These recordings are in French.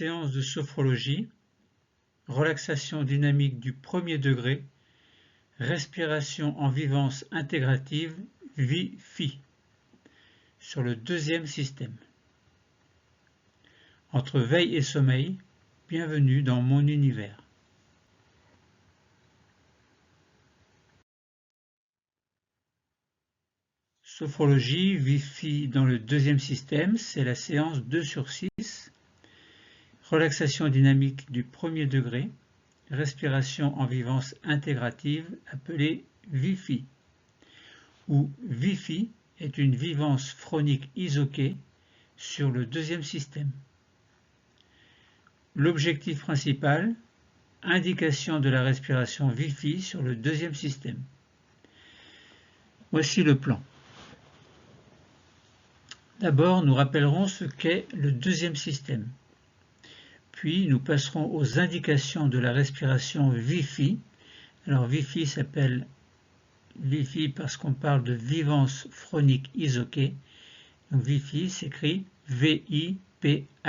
Séance de sophrologie, relaxation dynamique du premier degré, respiration en vivance intégrative, VIFI, sur le deuxième système. Entre veille et sommeil, bienvenue dans mon univers. Sophrologie, VIFI dans le deuxième système, c'est la séance 2 sur 6. Relaxation dynamique du premier degré, respiration en vivance intégrative appelée VIFI, où VIFI est une vivance phronique isoquée sur le deuxième système. L'objectif principal, indication de la respiration VIFI sur le deuxième système. Voici le plan. D'abord, nous rappellerons ce qu'est le deuxième système. Puis, nous passerons aux indications de la respiration VIFI. Alors, VIFI s'appelle VIFI parce qu'on parle de vivance phronique isoquée. Donc, VIFI s'écrit V-I-P-H-I.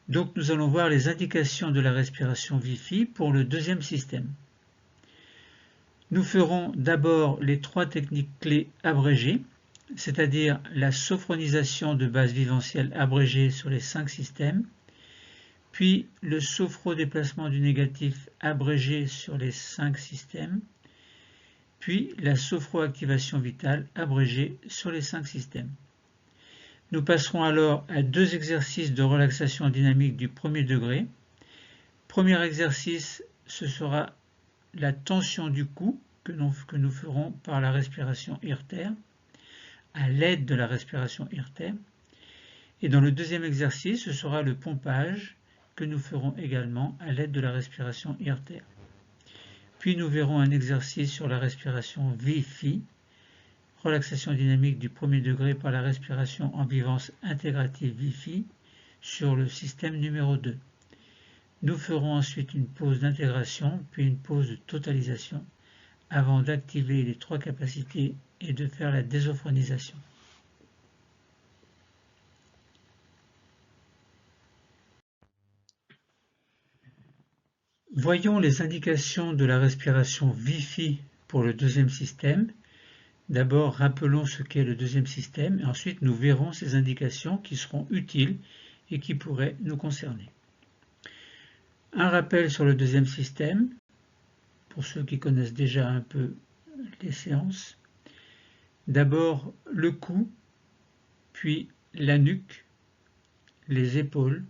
Donc, nous allons voir les indications de la respiration VIFI pour le deuxième système. Nous ferons d'abord les 3 techniques clés abrégées, c'est-à-dire la sophronisation de base viventielle abrégée sur les 5 systèmes, puis le sophrodéplacement du négatif abrégé sur les 5 systèmes, puis la sophroactivation vitale abrégée sur les 5 systèmes. Nous passerons alors à 2 exercices de relaxation dynamique du premier degré. Premier exercice, ce sera la tension du cou que nous ferons par la respiration IRTER, à l'aide de la respiration IRTER. Et dans le deuxième exercice, ce sera le pompage que nous ferons également à l'aide de la respiration IRTER. Puis nous verrons un exercice sur la respiration VIFI, relaxation dynamique du premier degré par la respiration en vivance intégrative VIFI sur le système numéro 2. Nous ferons ensuite une pause d'intégration, puis une pause de totalisation, avant d'activer les 3 capacités et de faire la désophronisation. Voyons les indications de la respiration VIFI pour le deuxième système. D'abord, rappelons ce qu'est le deuxième système, et ensuite nous verrons ces indications qui seront utiles et qui pourraient nous concerner. Un rappel sur le deuxième système, pour ceux qui connaissent déjà un peu les séances. D'abord le cou, puis la nuque, les épaules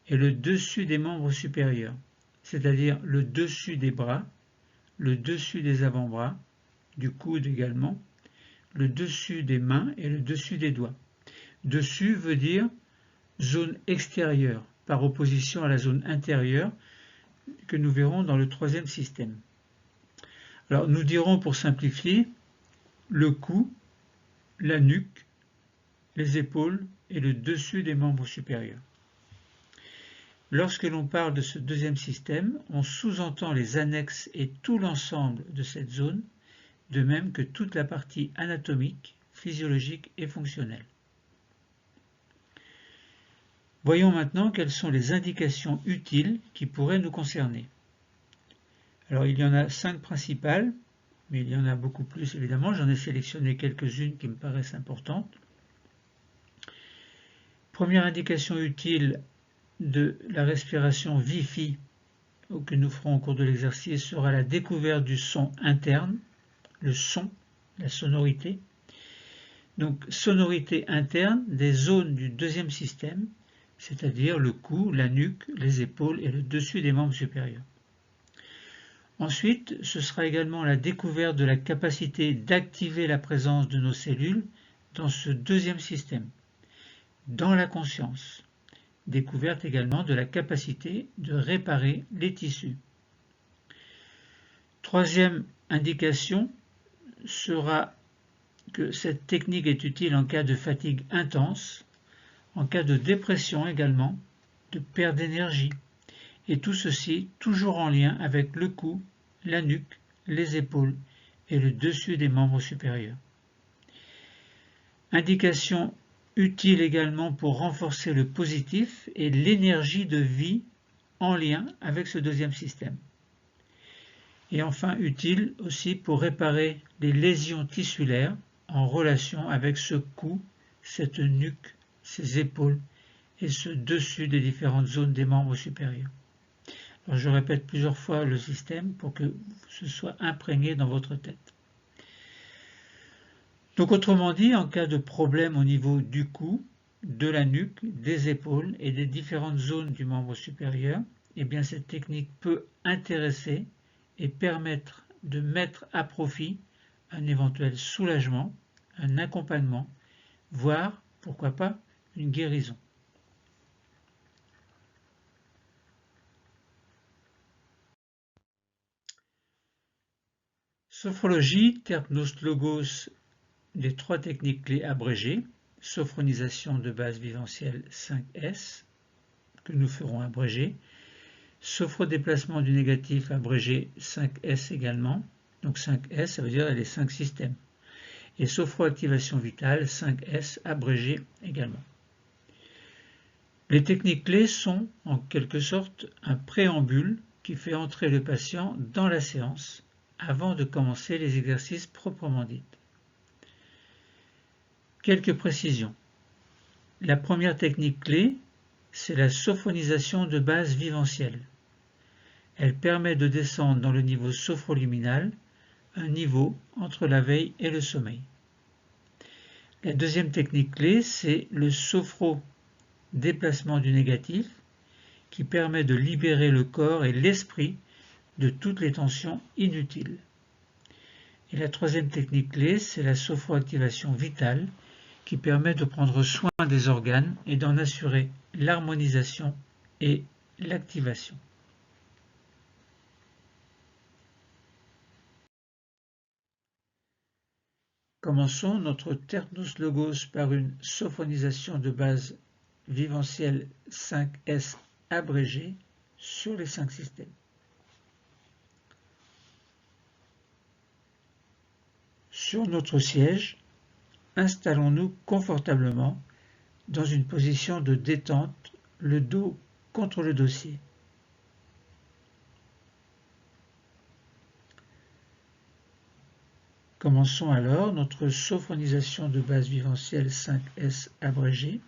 et le dessus des membres supérieurs, c'est-à-dire le dessus des bras, le dessus des avant-bras, du coude également, le dessus des mains et le dessus des doigts. Dessus veut dire zone extérieure, par opposition à la zone intérieure que nous verrons dans le troisième système. Alors nous dirons pour simplifier le cou, la nuque, les épaules et le dessus des membres supérieurs. Lorsque l'on parle de ce deuxième système, on sous-entend les annexes et tout l'ensemble de cette zone, de même que toute la partie anatomique, physiologique et fonctionnelle. Voyons maintenant quelles sont les indications utiles qui pourraient nous concerner. Alors il y en a 5 principales, mais il y en a beaucoup plus évidemment. J'en ai sélectionné quelques-unes qui me paraissent importantes. Première indication utile de la respiration VIFI que nous ferons au cours de l'exercice sera la découverte du son interne, le son, la sonorité. Donc sonorité interne des zones du deuxième système, c'est-à-dire le cou, la nuque, les épaules et le dessus des membres supérieurs. Ensuite, ce sera également la découverte de la capacité d'activer la présence de nos cellules dans ce deuxième système, dans la conscience. Découverte également de la capacité de réparer les tissus. Troisième indication sera que cette technique est utile en cas de fatigue intense, en cas de dépression également, de perte d'énergie, et tout ceci toujours en lien avec le cou, la nuque, les épaules et le dessus des membres supérieurs. Indication Utile également pour renforcer le positif et l'énergie de vie en lien avec ce deuxième système. Et enfin utile aussi pour réparer les lésions tissulaires en relation avec ce cou, cette nuque, ces épaules et ce dessus des différentes zones des membres supérieurs. Alors je répète plusieurs fois le système pour que ce soit imprégné dans votre tête. Donc autrement dit, en cas de problème au niveau du cou, de la nuque, des épaules et des différentes zones du membre supérieur, eh bien cette technique peut intéresser et permettre de mettre à profit un éventuel soulagement, un accompagnement, voire, pourquoi pas, une guérison. Sophrologie, Terpnos Logos, les trois techniques clés abrégées, sophronisation de base viventielle 5S, que nous ferons abréger, sophrodéplacement du négatif abrégé 5S également, donc 5S ça veut dire les 5 systèmes, et sophroactivation vitale 5S abrégé également. Les techniques clés sont en quelque sorte un préambule qui fait entrer le patient dans la séance avant de commencer les exercices proprement dits. Quelques précisions. La première technique clé, c'est la sophronisation de base viventielle. Elle permet de descendre dans le niveau sophroluminal, un niveau entre la veille et le sommeil. La deuxième technique clé, c'est le sophrodéplacement du négatif, qui permet de libérer le corps et l'esprit de toutes les tensions inutiles. Et la troisième technique clé, c'est la sophroactivation vitale, qui permet de prendre soin des organes et d'en assurer l'harmonisation et l'activation. Commençons notre Terpnos Logos par une sophronisation de base viventielle 5S abrégée sur les 5 systèmes. Sur notre siège, installons-nous confortablement dans une position de détente, le dos contre le dossier. Commençons alors notre sophronisation de base viventielle 5S abrégée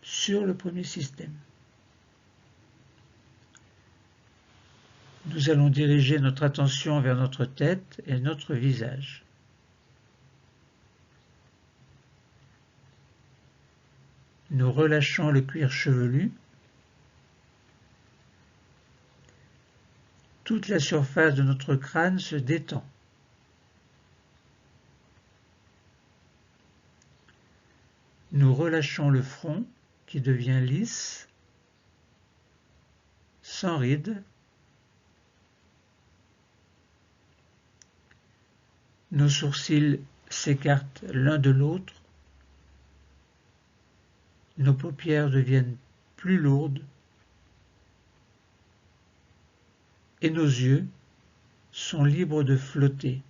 sur le premier système. Nous allons diriger notre attention vers notre tête et notre visage. Nous relâchons le cuir chevelu. Toute la surface de notre crâne se détend. Nous relâchons le front qui devient lisse, sans rides. Nos sourcils s'écartent l'un de l'autre. Nos paupières deviennent plus lourdes et nos yeux sont libres de flotter.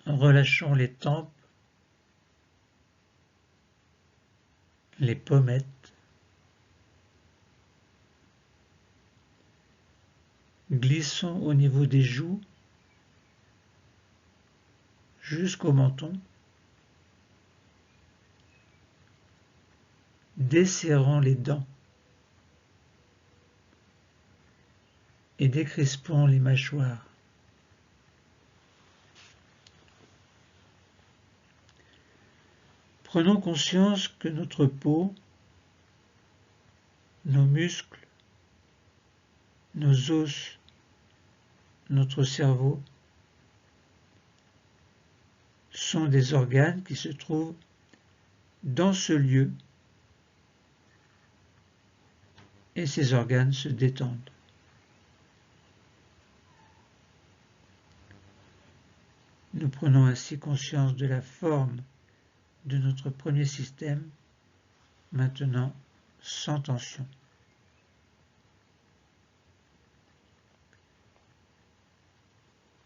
Relâchons les tempes, les pommettes, glissons au niveau des joues jusqu'au menton, desserrons les dents et décrispons les mâchoires. Prenons conscience que notre peau, nos muscles, nos os, notre cerveau sont des organes qui se trouvent dans ce lieu et ces organes se détendent. Nous prenons ainsi conscience de la forme de notre premier système, maintenant sans tension.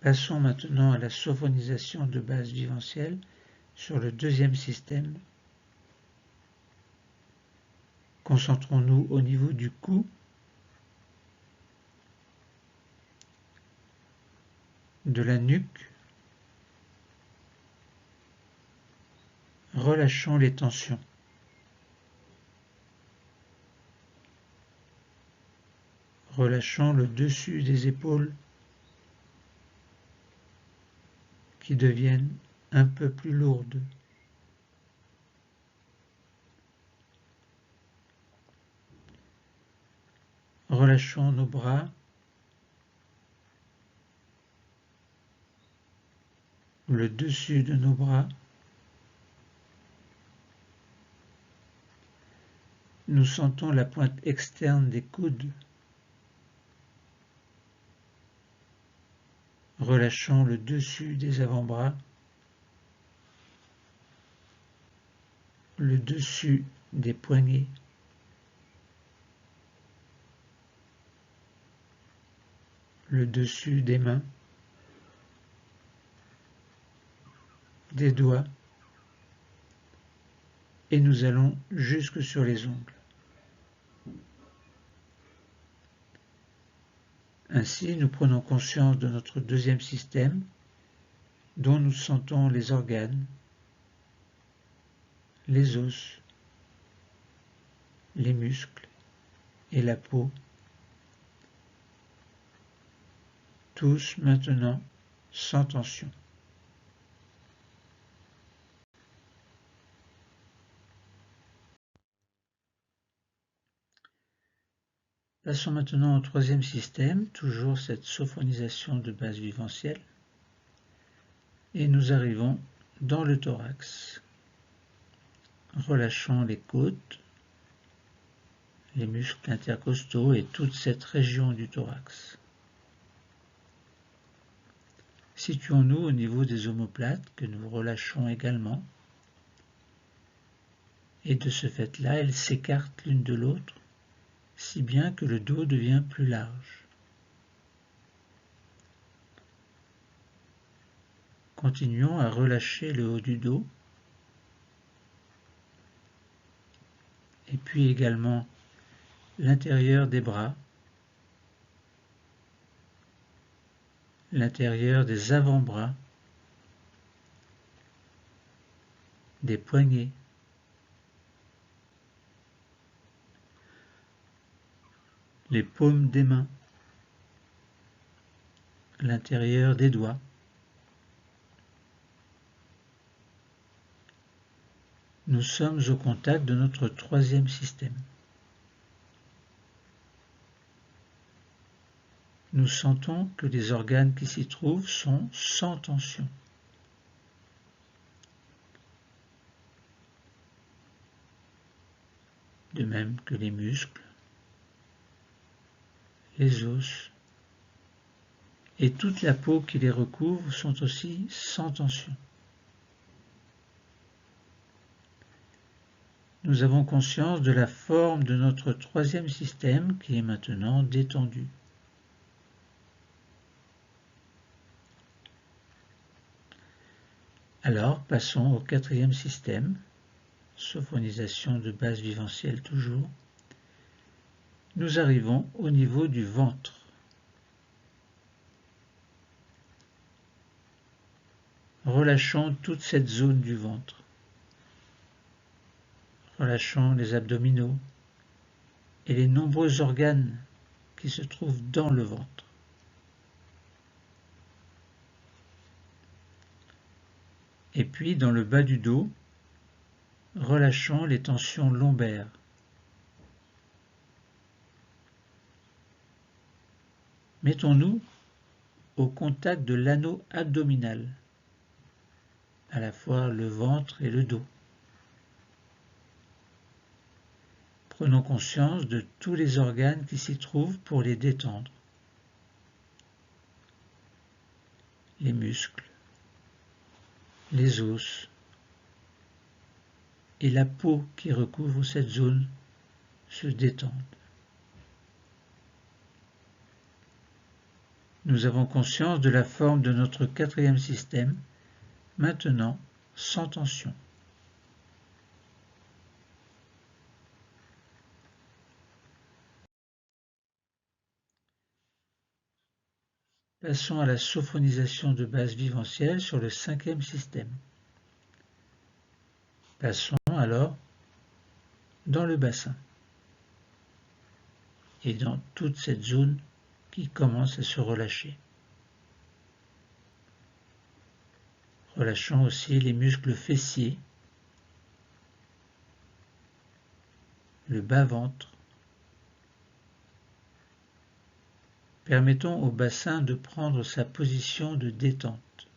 Passons maintenant à la sophonisation de base viventielle sur le deuxième système. Concentrons-nous au niveau du cou, de la nuque. Relâchons les tensions. Relâchons le dessus des épaules qui deviennent un peu plus lourdes. Relâchons nos bras, le dessus de nos bras. Nous sentons la pointe externe des coudes. Relâchons le dessus des avant-bras, le dessus des poignets, le dessus des mains, des doigts, et nous allons jusque sur les ongles. Ainsi, nous prenons conscience de notre deuxième système, dont nous sentons les organes, les os, les muscles et la peau, tous maintenant sans tension. Passons maintenant au troisième système, toujours cette sophonisation de base viventielle, et nous arrivons dans le thorax. Relâchons les côtes, les muscles intercostaux et toute cette région du thorax. Situons-nous au niveau des omoplates que nous relâchons également. Et de ce fait-là, elles s'écartent l'une de l'autre, si bien que le dos devient plus large. Continuons à relâcher le haut du dos, et puis également l'intérieur des bras, l'intérieur des avant-bras, des poignets, les paumes des mains, l'intérieur des doigts. Nous sommes au contact de notre troisième système. Nous sentons que les organes qui s'y trouvent sont sans tension. De même que les muscles, les os et toute la peau qui les recouvre sont aussi sans tension. Nous avons conscience de la forme de notre troisième système qui est maintenant détendu. Alors, passons au quatrième système, sophonisation de base viventielle toujours. Nous arrivons au niveau du ventre. Relâchons toute cette zone du ventre. Relâchons les abdominaux et les nombreux organes qui se trouvent dans le ventre. Et puis, dans le bas du dos, relâchons les tensions lombaires. Mettons-nous au contact de l'anneau abdominal, à la fois le ventre et le dos. Prenons conscience de tous les organes qui s'y trouvent pour les détendre. Les muscles, les os et la peau qui recouvre cette zone se détendent. Nous avons conscience de la forme de notre quatrième système, maintenant sans tension. Passons à la sophronisation de base viventielle sur le cinquième système. Passons alors dans le bassin et dans toute cette zone qui commence à se relâcher. Relâchons aussi les muscles fessiers, le bas-ventre. Permettons au bassin de prendre sa position de détente.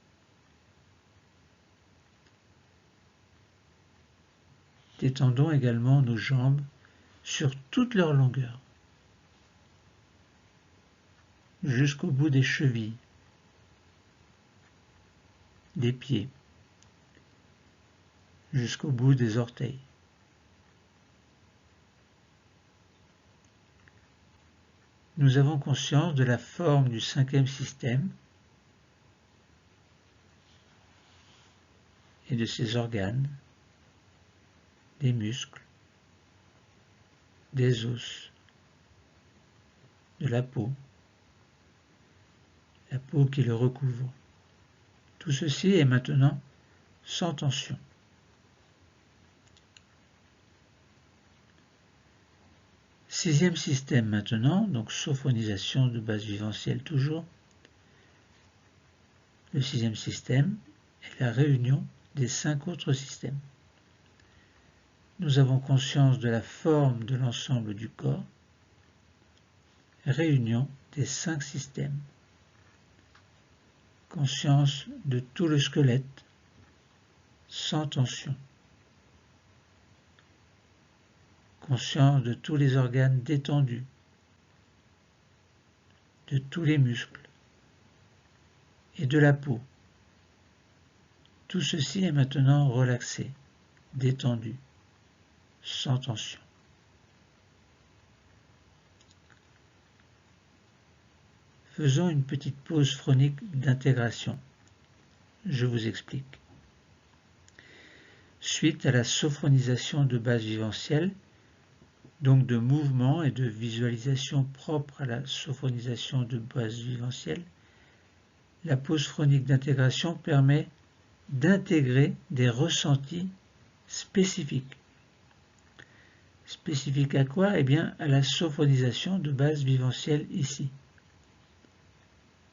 Détendons également nos jambes sur toute leur longueur, jusqu'au bout des chevilles, des pieds, jusqu'au bout des orteils. Nous avons conscience de la forme du cinquième système et de ses organes, des muscles, des os, de la peau qui le recouvre. Tout ceci est maintenant sans tension. Sixième système maintenant, donc sophronisation de base viventielle toujours. Le sixième système est la réunion des 5 autres systèmes. Nous avons conscience de la forme de l'ensemble du corps, réunion des 5 systèmes. Conscience de tout le squelette, sans tension. Conscience de tous les organes détendus, de tous les muscles et de la peau. Tout ceci est maintenant relaxé, détendu, sans tension. Faisons une petite pause phronique d'intégration. Je vous explique. Suite à la sophronisation de base viventielle, donc de mouvement et de visualisation propre à la sophronisation de base viventielle, la pause phronique d'intégration permet d'intégrer des ressentis spécifiques. Spécifiques à quoi? Eh bien, à la sophronisation de base viventielle ici.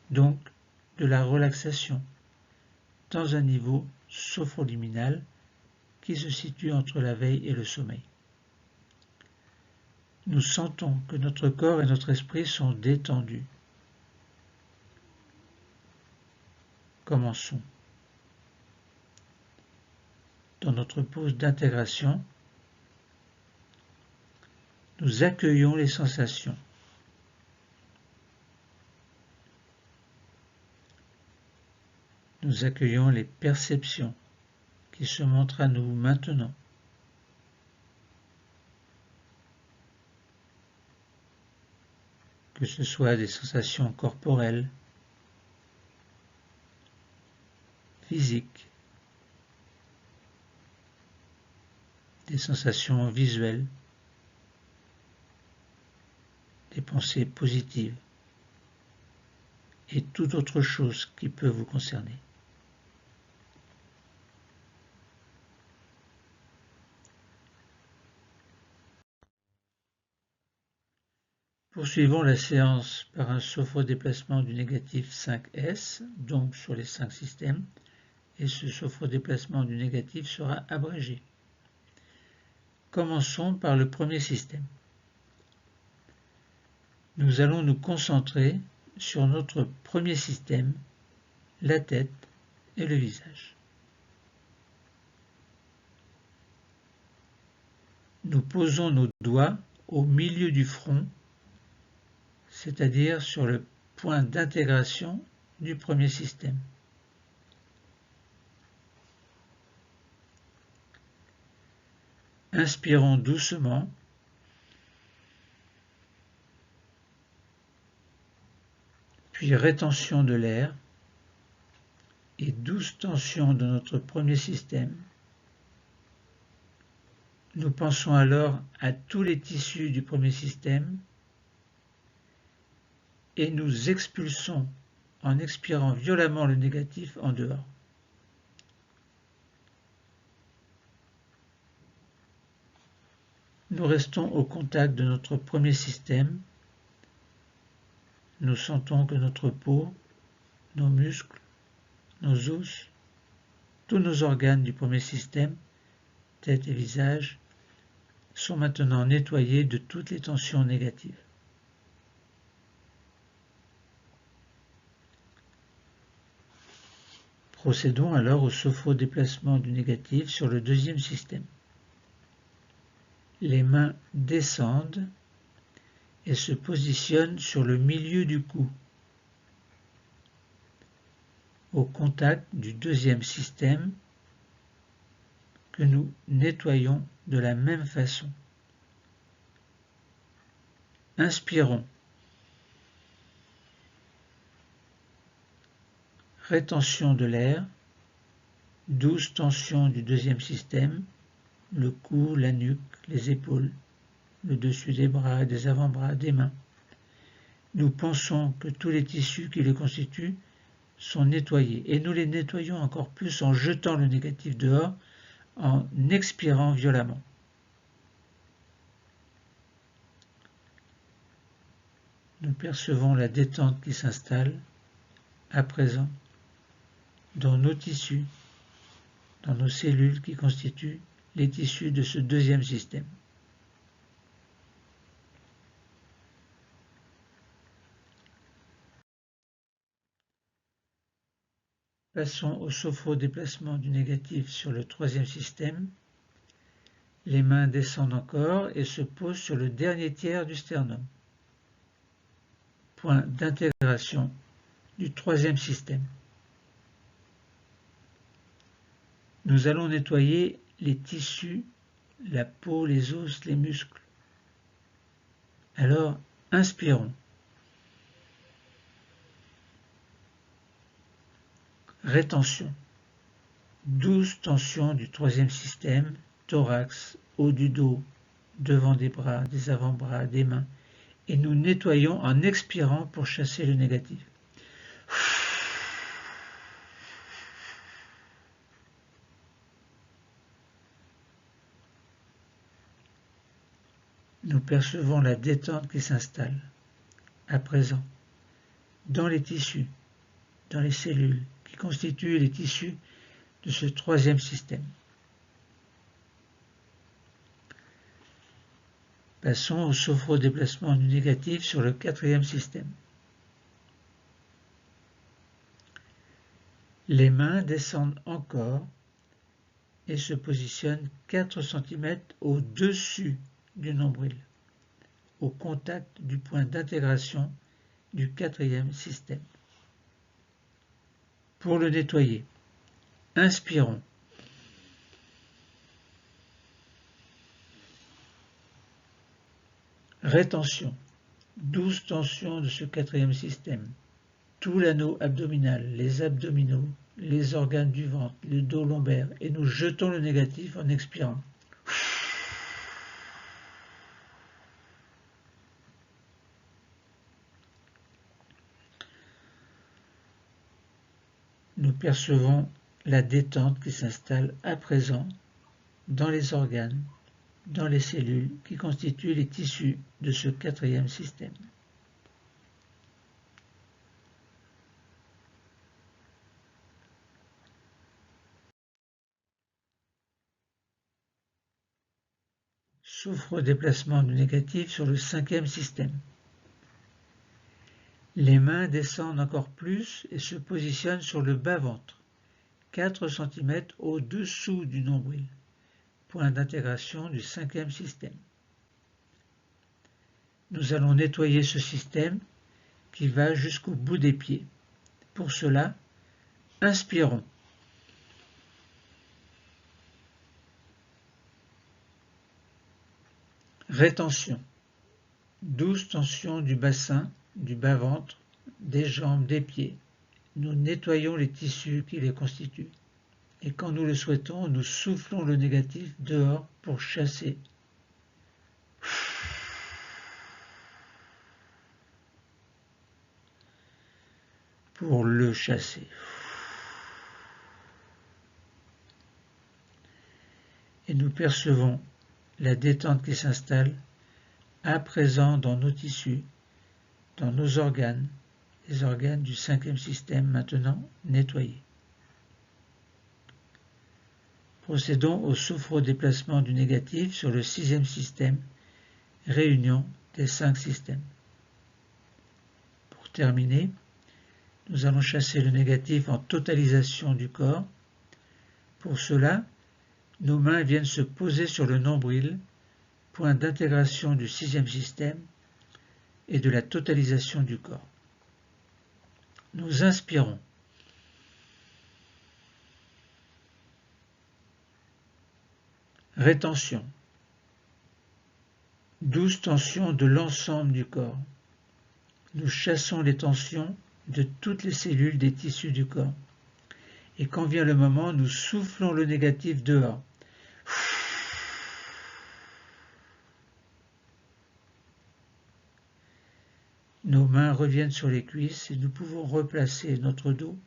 Donc, de la relaxation, dans un niveau sophroliminal qui se situe entre la veille et le sommeil. Nous sentons que notre corps et notre esprit sont détendus. Commençons. Dans notre pause d'intégration, nous accueillons les sensations. Nous accueillons les perceptions qui se montrent à nous maintenant. Que ce soit des sensations corporelles, physiques, des sensations visuelles, des pensées positives et toute autre chose qui peut vous concerner. Poursuivons la séance par un sophodéplacement du négatif 5S, donc sur les 5 systèmes, et ce sophodéplacement du négatif sera abrégé. Commençons par le premier système. Nous allons nous concentrer sur notre premier système, la tête et le visage. Nous posons nos doigts au milieu du front, c'est-à-dire sur le point d'intégration du premier système. Inspirons doucement. puis rétention de l'air et douce tension de notre premier système. Nous pensons alors à tous les tissus du premier système et nous expulsons en expirant violemment le négatif en dehors. Nous restons au contact de notre premier système. Nous sentons que notre peau, nos muscles, nos os, tous nos organes du premier système, tête et visage, sont maintenant nettoyés de toutes les tensions négatives. Procédons alors au sophro-déplacement du négatif sur le deuxième système. Les mains descendent et se positionnent sur le milieu du cou, au contact du deuxième système que nous nettoyons de la même façon. Inspirons. Rétention de l'air, douce tension du deuxième système, le cou, la nuque, les épaules, le dessus des bras et des avant-bras, des mains. Nous pensons que tous les tissus qui les constituent sont nettoyés et nous les nettoyons encore plus en jetant le négatif dehors, en expirant violemment. Nous percevons la détente qui s'installe à présent dans nos tissus, dans nos cellules qui constituent les tissus de ce deuxième système. Passons au sophro-déplacement du négatif sur le troisième système. Les mains descendent encore et se posent sur le dernier tiers du sternum. Point d'intégration du troisième système. Nous allons nettoyer les tissus, la peau, les os, les muscles. Alors, inspirons. Rétention. Douce tension du troisième système, thorax, haut du dos, devant des bras, des avant-bras, des mains. Et nous nettoyons en expirant pour chasser le négatif. Nous percevons la détente qui s'installe, à présent, dans les tissus, dans les cellules qui constituent les tissus de ce troisième système. Passons au sophro-déplacement du négatif sur le quatrième système. Les mains descendent encore et se positionnent 4 cm au-dessus du nombril, au contact du point d'intégration du quatrième système. Pour le nettoyer, inspirons. Rétention, douce tension de ce quatrième système, tout l'anneau abdominal, les abdominaux, les organes du ventre, le dos lombaire, et nous jetons le négatif en expirant. Nous percevons la détente qui s'installe à présent dans les organes, dans les cellules qui constituent les tissus de ce quatrième système. Sophro-déplacement du négatif sur le cinquième système. Les mains descendent encore plus et se positionnent sur le bas-ventre, 4 cm au-dessous du nombril, point d'intégration du cinquième système. Nous allons nettoyer ce système qui va jusqu'au bout des pieds. Pour cela, inspirons. Rétention. Douce tension du bassin, du bas-ventre, des jambes, des pieds. Nous nettoyons les tissus qui les constituent. Et quand nous le souhaitons, nous soufflons le négatif dehors pour chasser. Pour le chasser. Et nous percevons la détente qui s'installe à présent dans nos tissus, dans nos organes, les organes du 5e système maintenant nettoyés. Procédons au sophrodéplacement du négatif sur le 6e système, réunion des 5 systèmes. Pour terminer, nous allons chasser le négatif en totalisation du corps. Pour cela, nos mains viennent se poser sur le nombril, point d'intégration du 6e système et de la totalisation du corps. Nous inspirons. Rétention. Douce tension de l'ensemble du corps. Nous chassons les tensions de toutes les cellules des tissus du corps. Et quand vient le moment, nous soufflons le négatif dehors. Nos mains reviennent sur les cuisses et nous pouvons replacer notre dos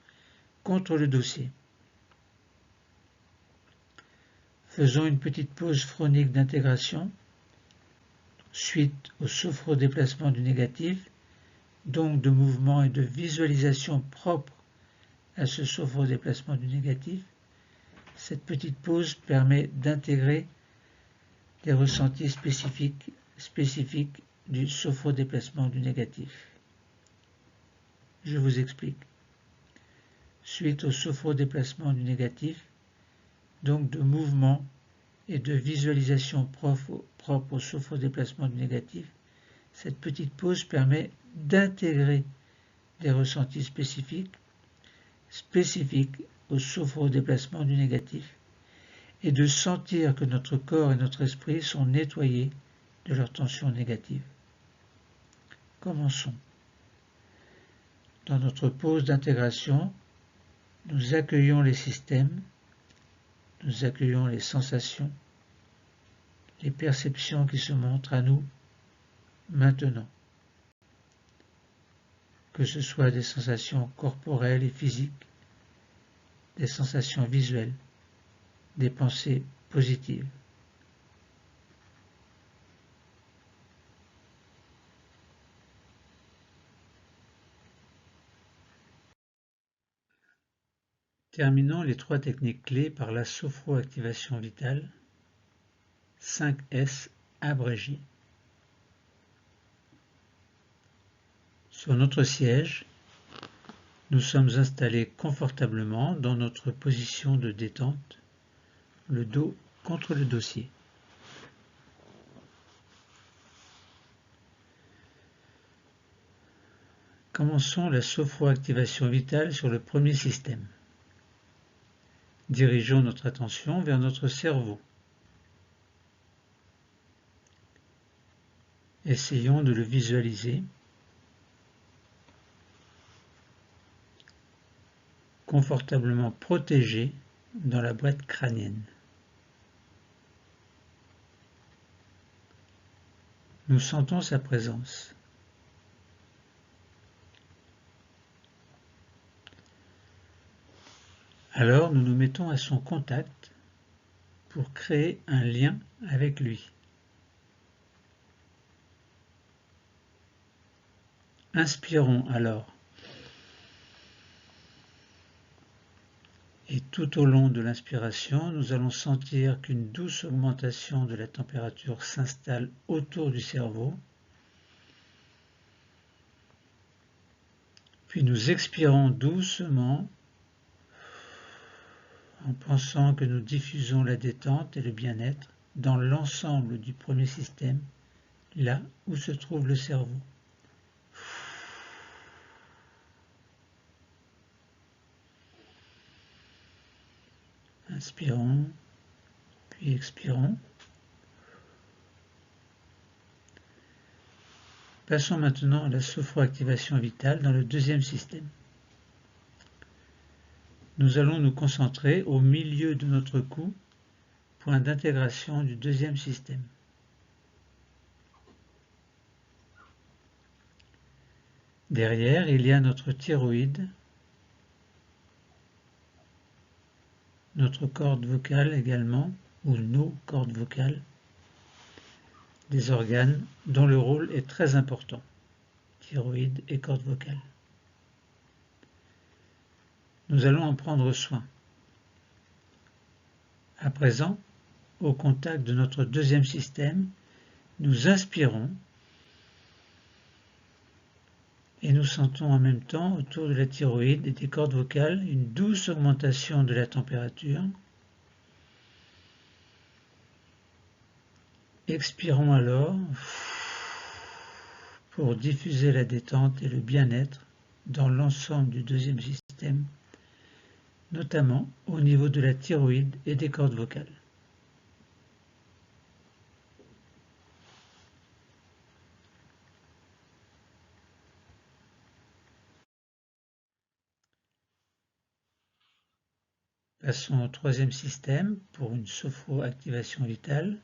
contre le dossier. Faisons une petite pause phronique d'intégration, suite au sophrodéplacement du négatif, donc de mouvement et de visualisation propre à ce sophrodéplacement du négatif. Cette petite pause permet d'intégrer des ressentis spécifiques du sophrodéplacement du négatif. Je vous explique. Suite au sophrodéplacement du négatif, donc de mouvement et de visualisation propre au sophrodéplacement du négatif, cette petite pause permet d'intégrer des ressentis spécifiques au sophrodéplacement du négatif et de sentir que notre corps et notre esprit sont nettoyés de leurs tensions négatives. Commençons. Dans notre pause d'intégration, nous accueillons les systèmes, nous accueillons les sensations, les perceptions qui se montrent à nous maintenant. Que ce soit des sensations corporelles et physiques, des sensations visuelles, des pensées positives. Terminons les 3 techniques clés par la sophroactivation vitale, 5S abrégé. Sur notre siège, nous sommes installés confortablement dans notre position de détente, le dos contre le dossier. Commençons la sophroactivation vitale sur le premier système. Dirigeons notre attention vers notre cerveau. Essayons de le visualiser. Confortablement protégé dans la boîte crânienne. Nous sentons sa présence. Alors nous nous mettons à son contact pour créer un lien avec lui. Inspirons alors. Et tout au long de l'inspiration, nous allons sentir qu'une douce augmentation de la température s'installe autour du cerveau. Puis nous expirons doucement en pensant que nous diffusons la détente et le bien-être dans l'ensemble du premier système, là où se trouve le cerveau. Inspirons, puis expirons. Passons maintenant à la sophroactivation vitale dans le deuxième système. Nous allons nous concentrer au milieu de notre cou, point d'intégration du deuxième système. Derrière, il y a notre thyroïde, notre corde vocale également, ou nos cordes vocales, des organes dont le rôle est très important, thyroïde et corde vocale. Nous allons en prendre soin. À présent, au contact de notre deuxième système, nous inspirons et nous sentons en même temps autour de la thyroïde et des cordes vocales une douce augmentation de la température. Expirons alors pour diffuser la détente et le bien-être dans l'ensemble du deuxième système, notamment au niveau de la thyroïde et des cordes vocales. Passons au troisième système pour une sophroactivation vitale.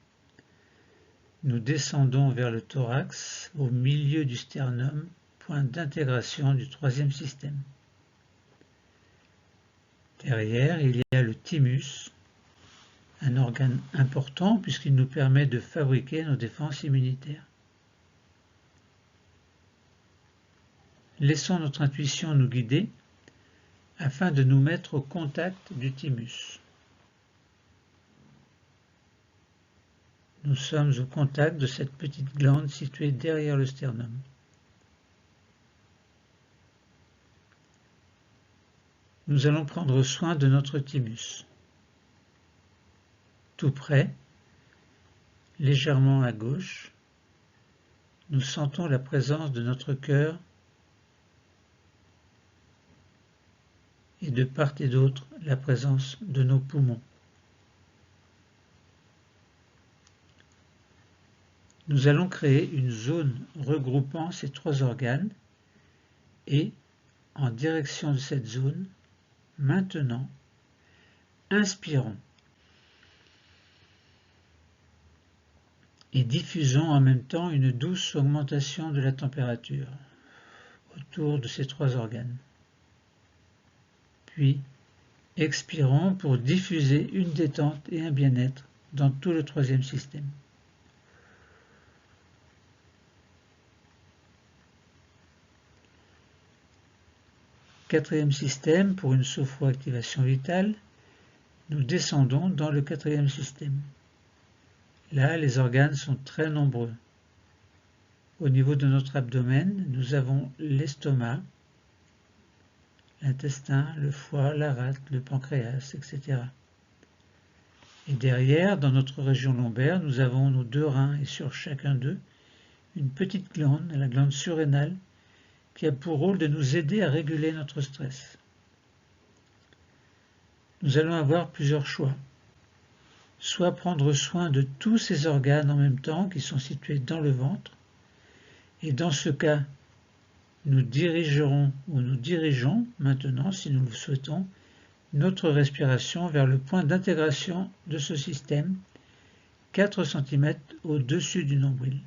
Nous descendons vers le thorax, au milieu du sternum, point d'intégration du troisième système. Derrière, il y a le thymus, un organe important puisqu'il nous permet de fabriquer nos défenses immunitaires. Laissons notre intuition nous guider afin de nous mettre au contact du thymus. Nous sommes au contact de cette petite glande située derrière le sternum. Nous allons prendre soin de notre thymus. Tout près, légèrement à gauche, nous sentons la présence de notre cœur et de part et d'autre la présence de nos poumons. Nous allons créer une zone regroupant ces trois organes et, en direction de cette zone, maintenant, inspirons et diffusons en même temps une douce augmentation de la température autour de ces trois organes. Puis, expirons pour diffuser une détente et un bien-être dans tout le troisième système. Quatrième système, pour une sophroactivation vitale, nous descendons dans le quatrième système. Là, les organes sont très nombreux. Au niveau de notre abdomen, nous avons l'estomac, l'intestin, le foie, la rate, le pancréas, etc. Et derrière, dans notre région lombaire, nous avons nos deux reins et sur chacun d'eux, une petite glande, la glande surrénale, qui a pour rôle de nous aider à réguler notre stress. Nous allons avoir plusieurs choix. Soit prendre soin de tous ces organes en même temps qui sont situés dans le ventre, et dans ce cas, nous dirigerons ou nous dirigeons maintenant, si nous le souhaitons, notre respiration vers le point d'intégration de ce système, 4 cm au-dessus du nombril.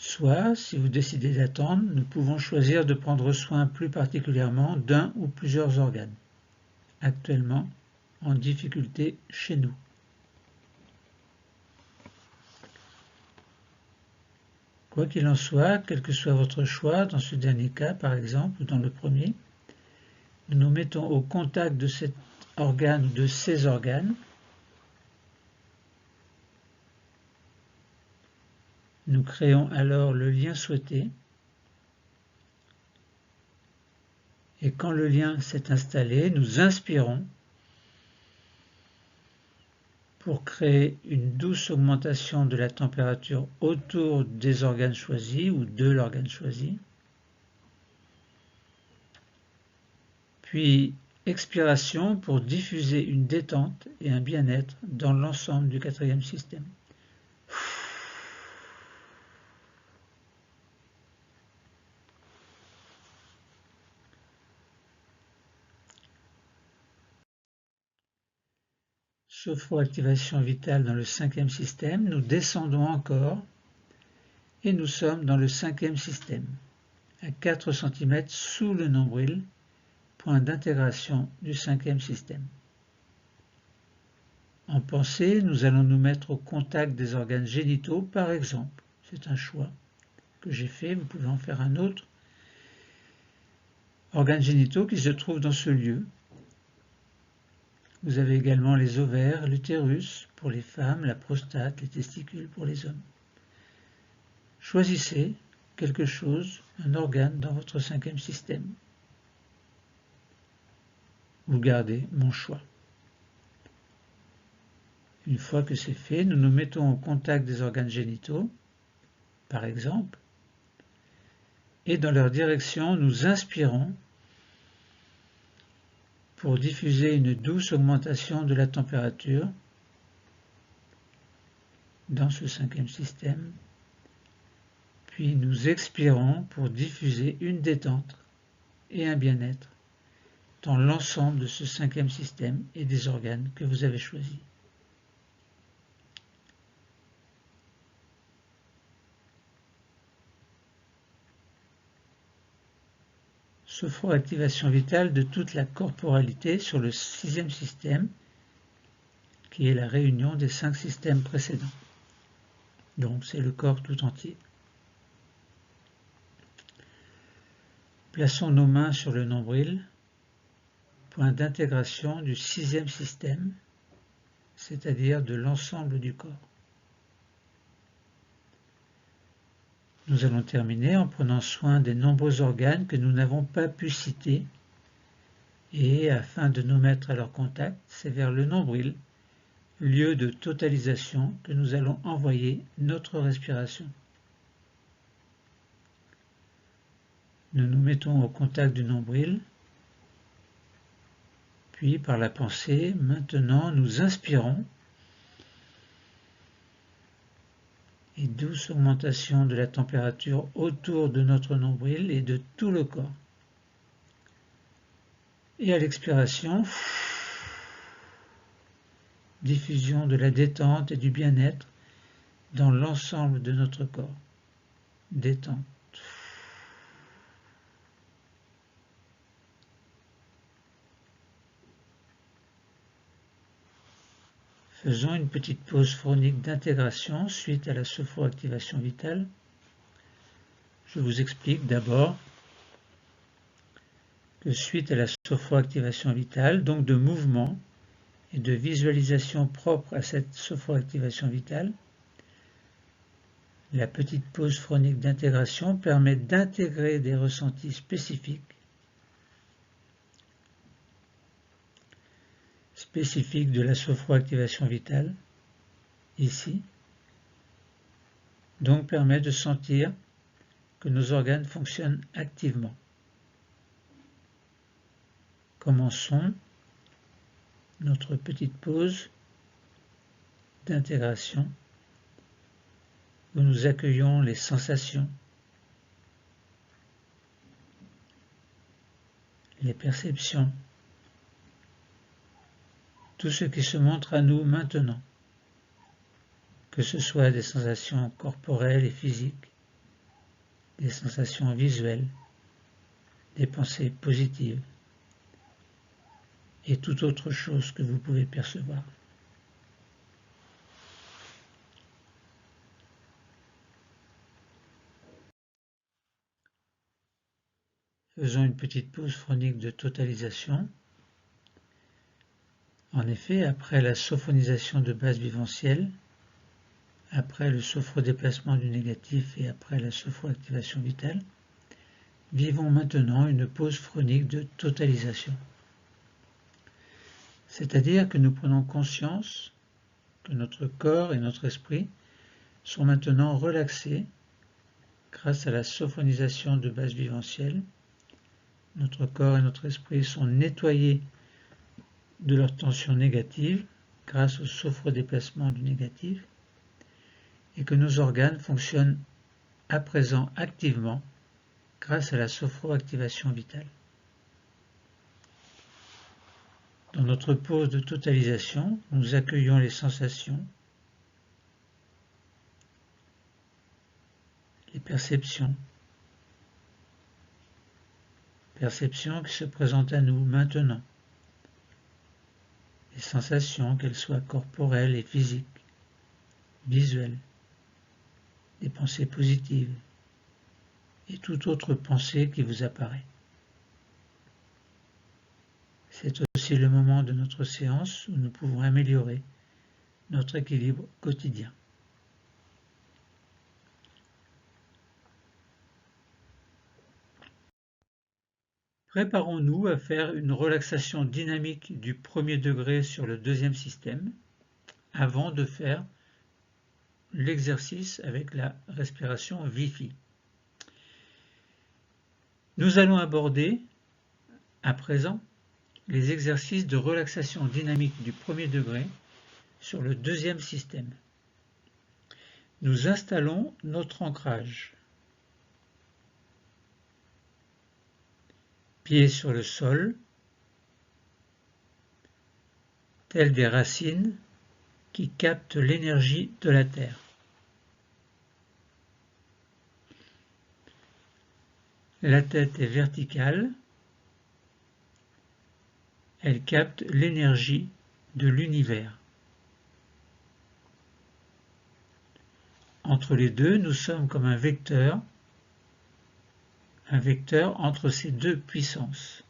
Soit, si vous décidez d'attendre, nous pouvons choisir de prendre soin plus particulièrement d'un ou plusieurs organes, actuellement en difficulté chez nous. Quoi qu'il en soit, quel que soit votre choix, dans ce dernier cas par exemple, ou dans le premier, nous nous mettons au contact de cet organe ou de ces organes. Nous créons alors le lien souhaité. Et quand le lien s'est installé, nous inspirons pour créer une douce augmentation de la température autour des organes choisis ou de l'organe choisi. Puis expiration pour diffuser une détente et un bien-être dans l'ensemble du quatrième système. sophroactivation vitale dans le 5e système, nous descendons encore et nous sommes dans le 5e système, à 4 cm sous le nombril, point d'intégration du 5e système. En pensée, nous allons nous mettre au contact des organes génitaux, par exemple. C'est un choix que j'ai fait, vous pouvez en faire un autre. Organes génitaux qui se trouvent dans ce lieu. Vous avez également les ovaires, l'utérus pour les femmes, la prostate, les testicules pour les hommes. Choisissez quelque chose, un organe dans votre 5e système. Vous gardez mon choix. Une fois que c'est fait, nous nous mettons au contact des organes génitaux, par exemple, et dans leur direction, nous inspirons pour diffuser une douce augmentation de la température dans ce 5e système, puis nous expirons pour diffuser une détente et un bien-être dans l'ensemble de ce 5e système et des organes que vous avez choisis. Sophroactivation vitale de toute la corporalité sur le 6e système, qui est la réunion des 5 systèmes précédents. Donc c'est le corps tout entier. Plaçons nos mains sur le nombril, point d'intégration du 6e système, c'est-à-dire de l'ensemble du corps. Nous allons terminer en prenant soin des nombreux organes que nous n'avons pas pu citer, et afin de nous mettre à leur contact, c'est vers le nombril, lieu de totalisation, que nous allons envoyer notre respiration. Nous nous mettons au contact du nombril, puis par la pensée, maintenant nous inspirons, et douce augmentation de la température autour de notre nombril et de tout le corps. Et à l'expiration, diffusion de la détente et du bien-être dans l'ensemble de notre corps. Détente. Faisons une petite pause phonique d'intégration suite à la sophroactivation vitale. Je vous explique d'abord que suite à la sophroactivation vitale, donc de mouvement et de visualisation propre à cette sophroactivation vitale, la petite pause phonique d'intégration permet d'intégrer des ressentis spécifiques de la sophroactivation vitale, ici, donc permet de sentir que nos organes fonctionnent activement. Commençons notre petite pause d'intégration où nous accueillons les sensations, les perceptions, tout ce qui se montre à nous maintenant, que ce soit des sensations corporelles et physiques, des sensations visuelles, des pensées positives et toute autre chose que vous pouvez percevoir. Faisons une petite pause phonique de totalisation. En effet, après la sophonisation de base vivencielle, après le sophrodéplacement du négatif et après la sophroactivation vitale, vivons maintenant une pause phonique de totalisation. C'est-à-dire que nous prenons conscience que notre corps et notre esprit sont maintenant relaxés grâce à la sophonisation de base vivencielle. Notre corps et notre esprit sont nettoyés de leur tension négative grâce au sophrodéplacement du négatif et que nos organes fonctionnent à présent activement grâce à la sophroactivation vitale. Dans notre pause de totalisation, nous accueillons les sensations, les perceptions qui se présentent à nous maintenant. Les sensations, qu'elles soient corporelles et physiques, visuelles, des pensées positives et toute autre pensée qui vous apparaît. C'est aussi le moment de notre séance où nous pouvons améliorer notre équilibre quotidien. Préparons-nous à faire une relaxation dynamique du premier degré sur le deuxième système avant de faire l'exercice avec la respiration Vifi. Nous allons aborder à présent les exercices de relaxation dynamique du premier degré sur le deuxième système. Nous installons notre ancrage. Pieds sur le sol, tels des racines qui captent l'énergie de la terre. La tête est verticale, elle capte l'énergie de l'univers. Entre les deux, nous sommes comme un vecteur entre ces deux puissances,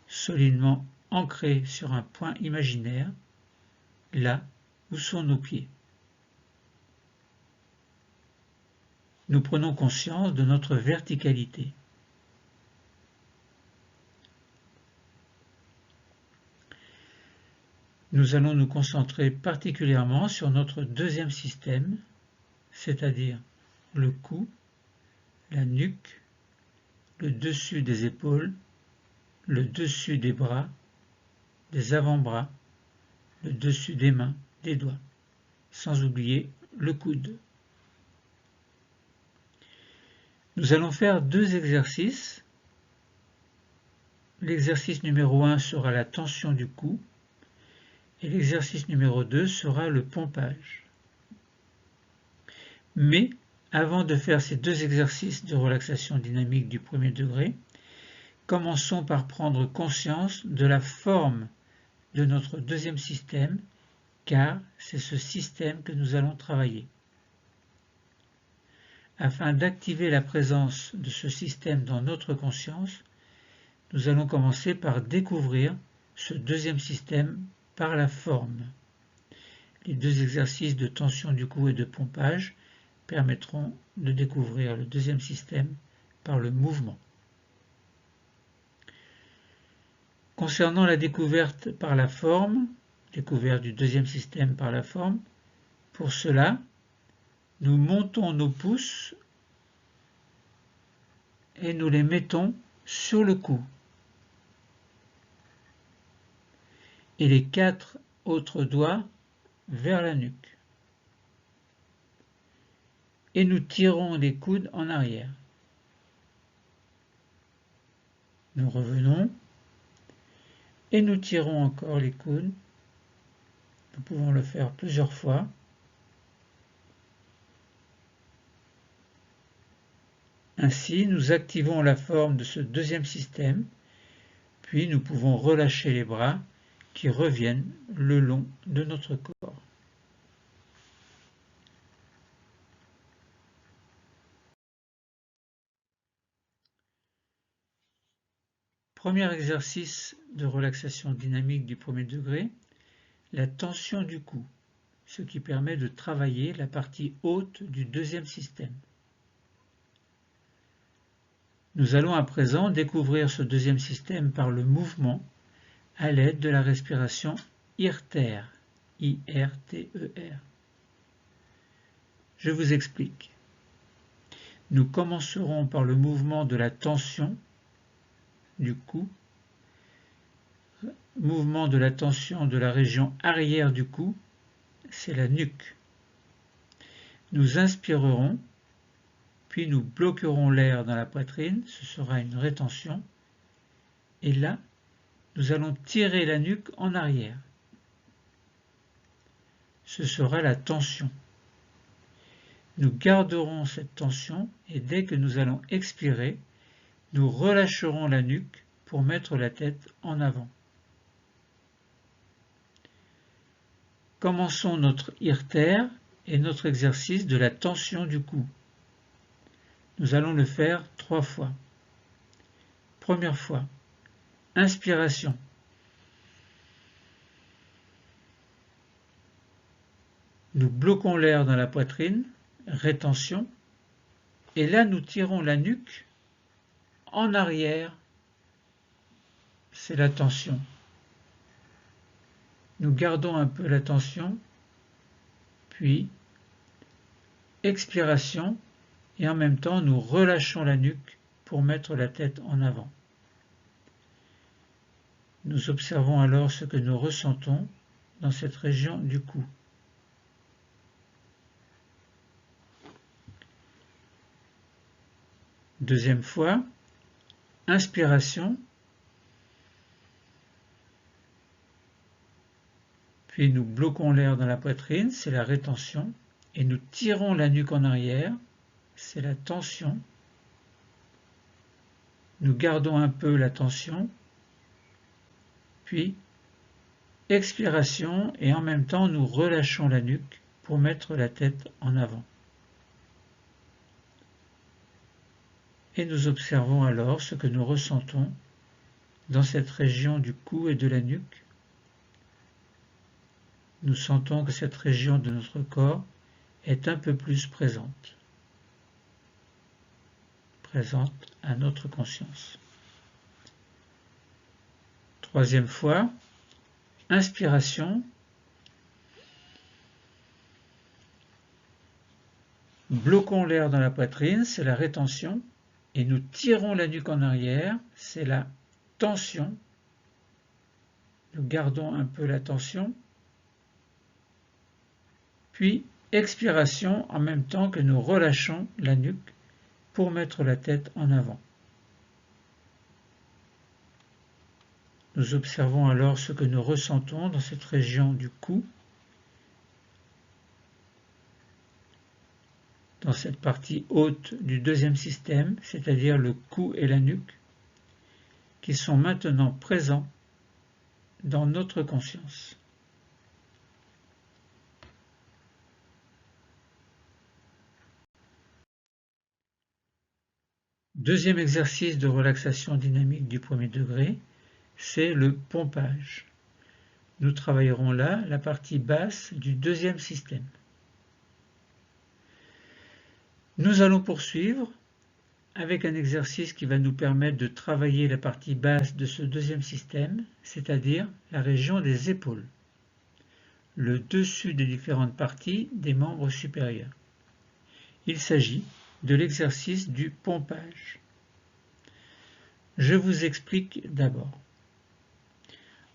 solidement ancré sur un point imaginaire, là où sont nos pieds. Nous prenons conscience de notre verticalité. Nous allons nous concentrer particulièrement sur notre deuxième système, c'est-à-dire le cou, la nuque, le dessus des épaules, le dessus des bras, des avant-bras, le dessus des mains, des doigts, sans oublier le coude. Nous allons faire deux exercices. L'exercice numéro 1 sera la tension du cou et l'exercice numéro 2 sera le pompage. Mais avant de faire ces deux exercices de relaxation dynamique du premier degré, commençons par prendre conscience de la forme de notre deuxième système, car c'est ce système que nous allons travailler. Afin d'activer la présence de ce système dans notre conscience, nous allons commencer par découvrir ce deuxième système par la forme. Les deux exercices de tension du cou et de pompage permettront de découvrir le deuxième système par le mouvement. Concernant la découverte par la forme, découverte du deuxième système par la forme, pour cela, nous montons nos pouces et nous les mettons sur le cou. Et les 4 autres doigts vers la nuque. Et nous tirons les coudes en arrière. Nous revenons et nous tirons encore les coudes. Nous pouvons le faire plusieurs fois. Ainsi, nous activons la forme de ce deuxième système, puis nous pouvons relâcher les bras qui reviennent le long de notre corps. Premier exercice de relaxation dynamique du premier degré, la tension du cou, ce qui permet de travailler la partie haute du deuxième système. Nous allons à présent découvrir ce deuxième système par le mouvement à l'aide de la respiration IRTER, I-R-T-E-R. Je vous explique. Nous commencerons par le mouvement de la tension du cou, mouvement de la tension de la région arrière du cou, c'est la nuque. Nous inspirerons, puis nous bloquerons l'air dans la poitrine, ce sera une rétention, et là, nous allons tirer la nuque en arrière. Ce sera la tension. Nous garderons cette tension et dès que nous allons expirer, nous relâcherons la nuque pour mettre la tête en avant. Commençons notre IRTER et notre exercice de la tension du cou. Nous allons le faire 3 fois. Première fois, inspiration. Nous bloquons l'air dans la poitrine, rétention, et là nous tirons la nuque en arrière, c'est la tension. Nous gardons un peu la tension, puis expiration, et en même temps nous relâchons la nuque pour mettre la tête en avant. Nous observons alors ce que nous ressentons dans cette région du cou. Deuxième fois, inspiration, puis nous bloquons l'air dans la poitrine, c'est la rétention, et nous tirons la nuque en arrière, c'est la tension. Nous gardons un peu la tension, puis expiration, et en même temps nous relâchons la nuque pour mettre la tête en avant. Et nous observons alors ce que nous ressentons dans cette région du cou et de la nuque. Nous sentons que cette région de notre corps est un peu plus présente à notre conscience. Troisième fois, inspiration. Bloquons l'air dans la poitrine, c'est la rétention, et nous tirons la nuque en arrière, c'est la tension. Nous gardons un peu la tension, puis expiration en même temps que nous relâchons la nuque pour mettre la tête en avant. Nous observons alors ce que nous ressentons dans cette région du cou, dans cette partie haute du deuxième système, c'est-à-dire le cou et la nuque, qui sont maintenant présents dans notre conscience. Deuxième exercice de relaxation dynamique du premier degré, c'est le pompage. Nous travaillerons là la partie basse du deuxième système. Nous allons poursuivre avec un exercice qui va nous permettre de travailler la partie basse de ce deuxième système, c'est-à-dire la région des épaules, le dessus des différentes parties des membres supérieurs. Il s'agit de l'exercice du pompage. Je vous explique d'abord.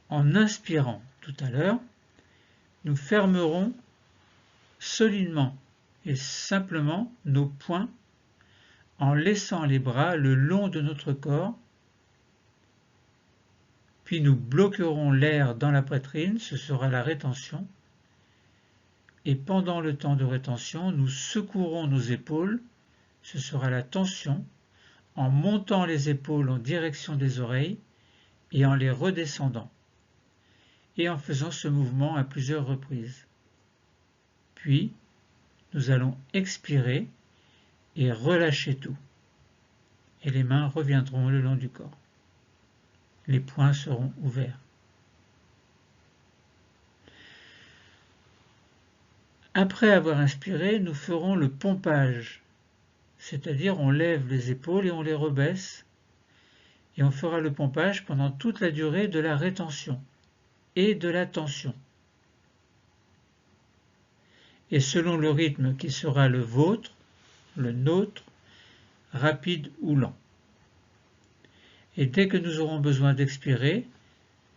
En inspirant tout à l'heure, nous fermerons solidement et simplement nos poings en laissant les bras le long de notre corps, puis nous bloquerons l'air dans la poitrine, ce sera la rétention, et pendant le temps de rétention, nous secouerons nos épaules, ce sera la tension, en montant les épaules en direction des oreilles et en les redescendant, et en faisant ce mouvement à plusieurs reprises. Puis, nous allons expirer et relâcher tout. Et les mains reviendront le long du corps. Les poings seront ouverts. Après avoir inspiré, nous ferons le pompage, c'est-à-dire on lève les épaules et on les rebaisse, et on fera le pompage pendant toute la durée de la rétention et de la tension. Et selon le rythme qui sera le vôtre, le nôtre, rapide ou lent. Et dès que nous aurons besoin d'expirer,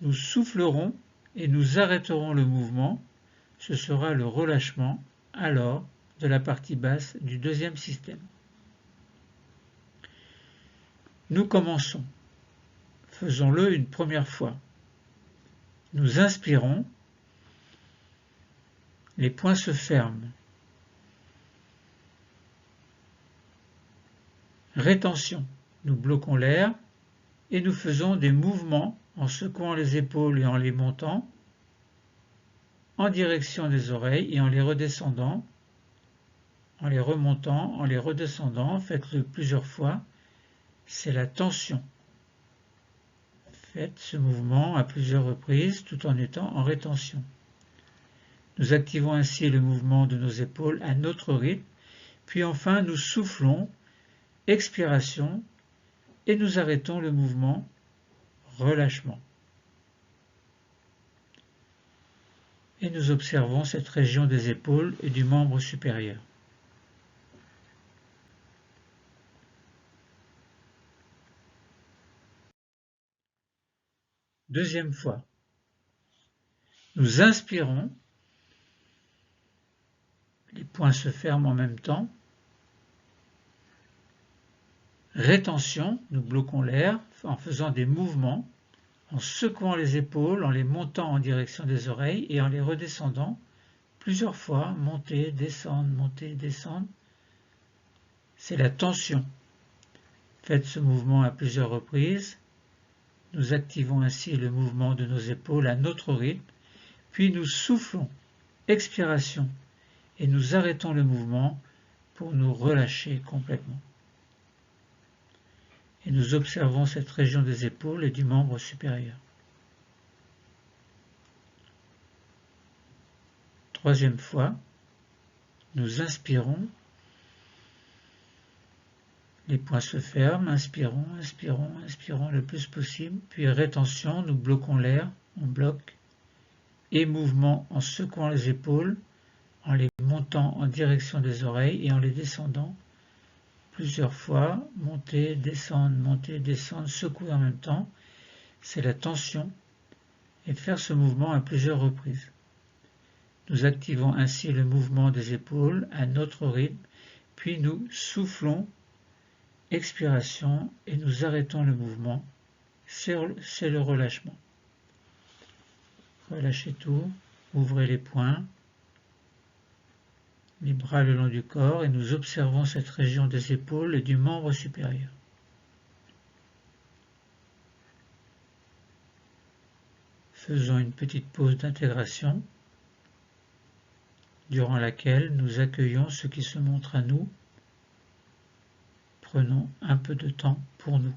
nous soufflerons et nous arrêterons le mouvement. Ce sera le relâchement, alors, de la partie basse du deuxième système. Nous commençons. Faisons-le une première fois. Nous inspirons, les poings se ferment. Rétention, nous bloquons l'air et nous faisons des mouvements en secouant les épaules et en les montant, en direction des oreilles et en les redescendant, en les remontant, en les redescendant. Faites-le plusieurs fois, c'est la tension. Faites ce mouvement à plusieurs reprises tout en étant en rétention. Nous activons ainsi le mouvement de nos épaules à notre rythme, puis enfin nous soufflons, expiration, et nous arrêtons le mouvement, relâchement. Et nous observons cette région des épaules et du membre supérieur. Deuxième fois. Nous inspirons, les poings se ferment en même temps. Rétention, nous bloquons l'air en faisant des mouvements, en secouant les épaules, en les montant en direction des oreilles et en les redescendant plusieurs fois, monter, descendre. C'est la tension. Faites ce mouvement à plusieurs reprises. Nous activons ainsi le mouvement de nos épaules à notre rythme, puis nous soufflons, expiration, et nous arrêtons le mouvement pour nous relâcher complètement. Et nous observons cette région des épaules et du membre supérieur. Troisième fois, nous inspirons, les poings se ferment, inspirons le plus possible, puis rétention, nous bloquons l'air, on bloque, et mouvement en secouant les épaules, en les montant en direction des oreilles et en les descendant plusieurs fois, monter, descendre, secouer en même temps, c'est la tension, et faire ce mouvement à plusieurs reprises. Nous activons ainsi le mouvement des épaules à notre rythme, puis nous soufflons, expiration, et nous arrêtons le mouvement, c'est le relâchement. Relâchez tout, ouvrez les poings, les bras le long du corps, et nous observons cette région des épaules et du membre supérieur. Faisons une petite pause d'intégration, durant laquelle nous accueillons ce qui se montre à nous. Prenons un peu de temps pour nous.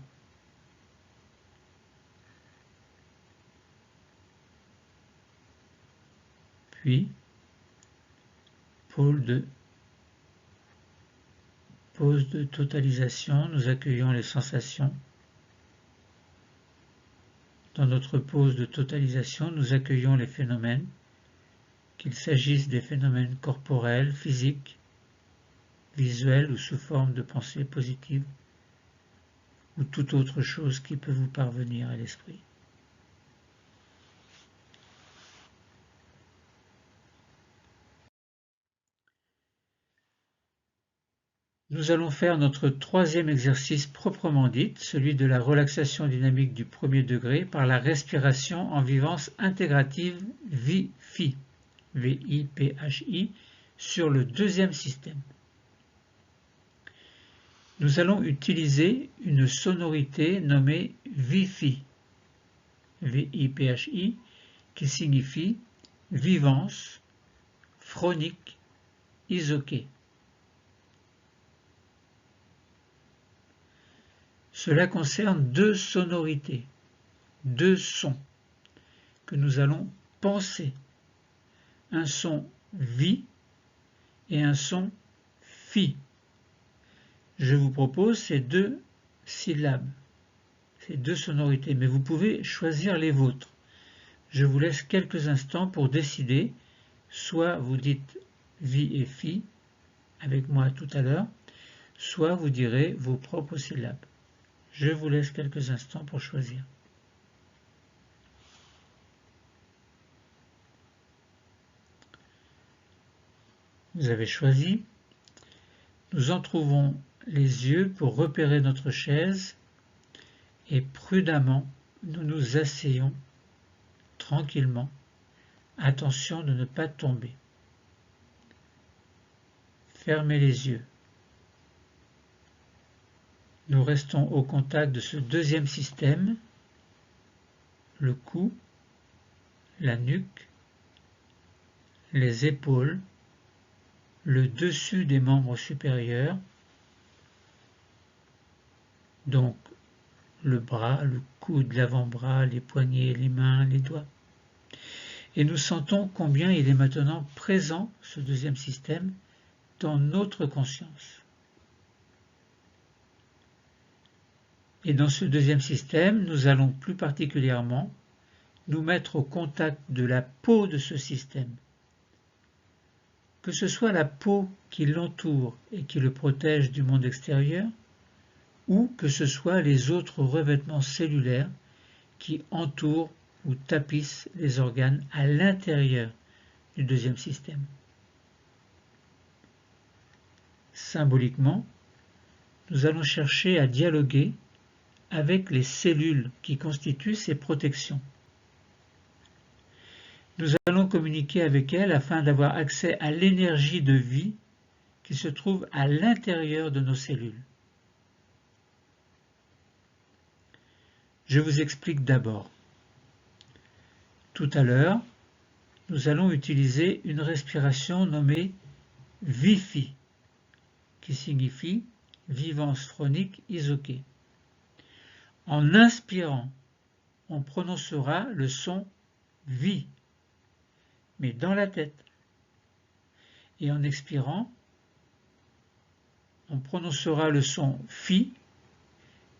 Puis, pause de totalisation, nous accueillons les sensations. Dans notre pause de totalisation, nous accueillons les phénomènes, qu'il s'agisse des phénomènes corporels, physiques, visuels ou sous forme de pensées positives, ou toute autre chose qui peut vous parvenir à l'esprit. Nous allons faire notre troisième exercice proprement dit, celui de la relaxation dynamique du premier degré par la respiration en vivance intégrative VIPHI, V-I-P-H-I, sur le deuxième système. Nous allons utiliser une sonorité nommée VIPHI, V-I-P-H-I, qui signifie vivance, phronique, isoquée. Cela concerne deux sonorités, deux sons que nous allons penser. Un son vi et un son fi. Je vous propose ces deux syllabes, ces deux sonorités, mais vous pouvez choisir les vôtres. Je vous laisse quelques instants pour décider, soit vous dites vi et fi avec moi tout à l'heure, soit vous direz vos propres syllabes. Je vous laisse quelques instants pour choisir. Vous avez choisi. Nous entrouvons les yeux pour repérer notre chaise et prudemment nous nous asseyons tranquillement. Attention de ne pas tomber. Fermez les yeux. Nous restons au contact de ce deuxième système, le cou, la nuque, les épaules, le dessus des membres supérieurs, donc le bras, le coude, l'avant-bras, les poignets, les mains, les doigts. Et nous sentons combien il est maintenant présent, ce deuxième système, dans notre conscience. Et dans ce deuxième système, nous allons plus particulièrement nous mettre au contact de la peau de ce système. Que ce soit la peau qui l'entoure et qui le protège du monde extérieur, ou que ce soit les autres revêtements cellulaires qui entourent ou tapissent les organes à l'intérieur du deuxième système. Symboliquement, nous allons chercher à dialoguer avec les cellules qui constituent ces protections. Nous allons communiquer avec elles afin d'avoir accès à l'énergie de vie qui se trouve à l'intérieur de nos cellules. Je vous explique d'abord. Tout à l'heure, nous allons utiliser une respiration nommée VIFI, qui signifie vivance phronique isoquée. En inspirant, on prononcera le son VI, mais dans la tête. Et en expirant, on prononcera le son FI,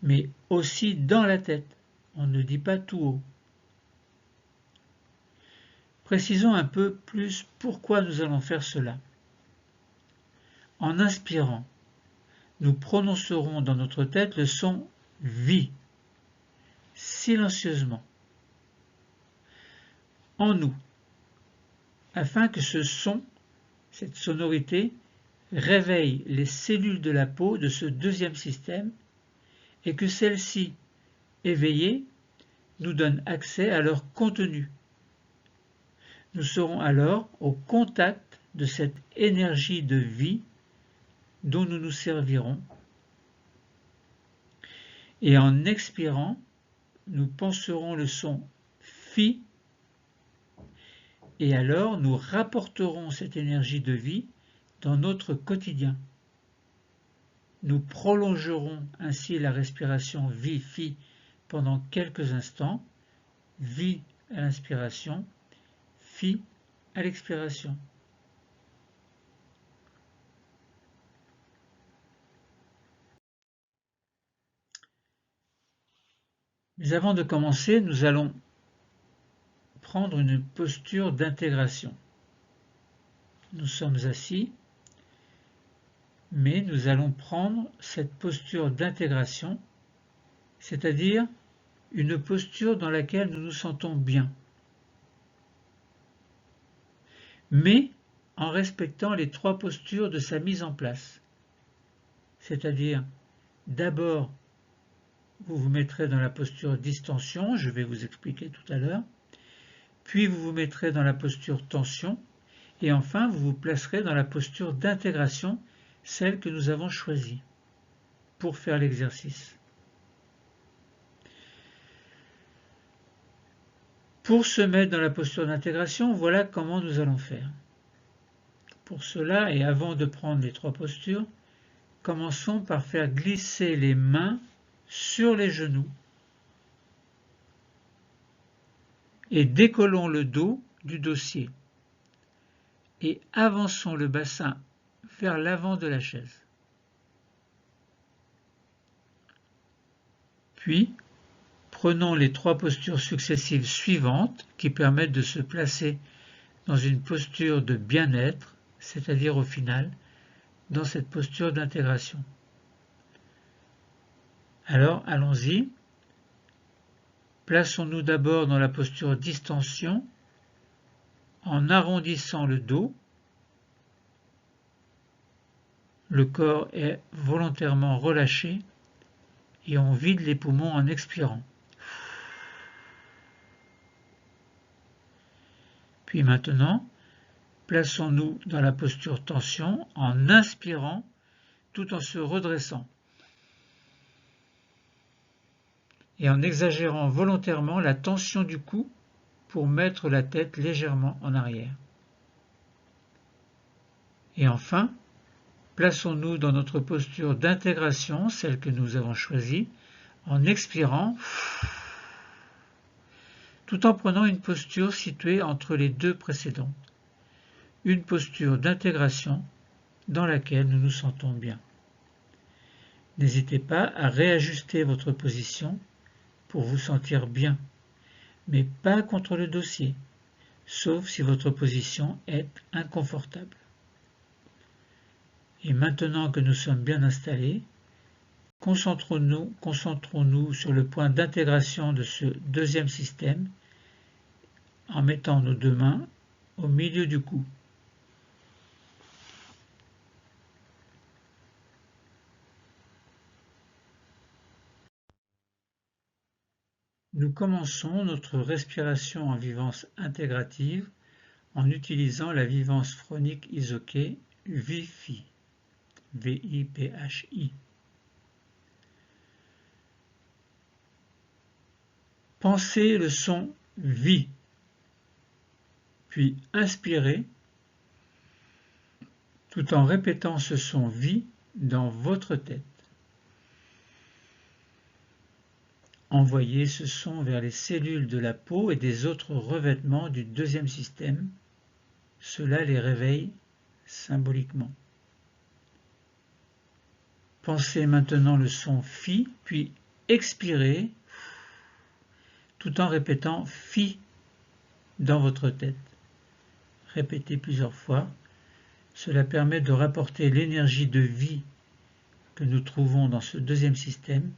mais aussi dans la tête. On ne dit pas tout haut. Précisons un peu plus pourquoi nous allons faire cela. En inspirant, nous prononcerons dans notre tête le son VI, silencieusement, en nous, afin que ce son, cette sonorité, réveille les cellules de la peau de ce deuxième système et que celles-ci, éveillées, nous donnent accès à leur contenu. Nous serons alors au contact de cette énergie de vie dont nous nous servirons. Et en expirant, nous penserons le son FI et alors nous rapporterons cette énergie de vie dans notre quotidien. Nous prolongerons ainsi la respiration VI-FI pendant quelques instants, VI à l'inspiration, FI à l'expiration. Mais avant de commencer, nous allons prendre une posture d'intégration. Nous sommes assis, mais nous allons prendre cette posture d'intégration, c'est-à-dire une posture dans laquelle nous nous sentons bien, mais en respectant les trois postures de sa mise en place. C'est-à-dire, d'abord, vous vous mettrez dans la posture distension, je vais vous expliquer tout à l'heure, puis vous vous mettrez dans la posture tension, et enfin vous vous placerez dans la posture d'intégration, celle que nous avons choisie pour faire l'exercice. Pour se mettre dans la posture d'intégration, voilà comment nous allons faire. Pour cela, et avant de prendre les trois postures, commençons par faire glisser les mains sur les genoux et décollons le dos du dossier et avançons le bassin vers l'avant de la chaise. Puis, prenons les trois postures successives suivantes qui permettent de se placer dans une posture de bien-être, c'est-à-dire au final, dans cette posture d'intégration. Alors, allons-y. Plaçons-nous d'abord dans la posture distension en arrondissant le dos. Le corps est volontairement relâché et on vide les poumons en expirant. Puis maintenant, plaçons-nous dans la posture tension en inspirant tout en se redressant et en exagérant volontairement la tension du cou pour mettre la tête légèrement en arrière. Et enfin, plaçons-nous dans notre posture d'intégration, celle que nous avons choisie, en expirant, tout en prenant une posture située entre les deux précédentes. Une posture d'intégration dans laquelle nous nous sentons bien. N'hésitez pas à réajuster votre position pour vous sentir bien, mais pas contre le dossier, sauf si votre position est inconfortable. Et maintenant que nous sommes bien installés, concentrons-nous sur le point d'intégration de ce deuxième système en mettant nos deux mains au milieu du cou. Nous commençons notre respiration en vivance intégrative en utilisant la vivance phronique isoquée VIPHI. V-I-P-H-I. Pensez le son VI, puis inspirez tout en répétant ce son VI dans votre tête. Envoyez ce son vers les cellules de la peau et des autres revêtements du deuxième système. Cela les réveille symboliquement. Pensez maintenant le son FI, puis expirez tout en répétant FI dans votre tête. Répétez plusieurs fois. Cela permet de rapporter l'énergie de vie que nous trouvons dans ce deuxième système,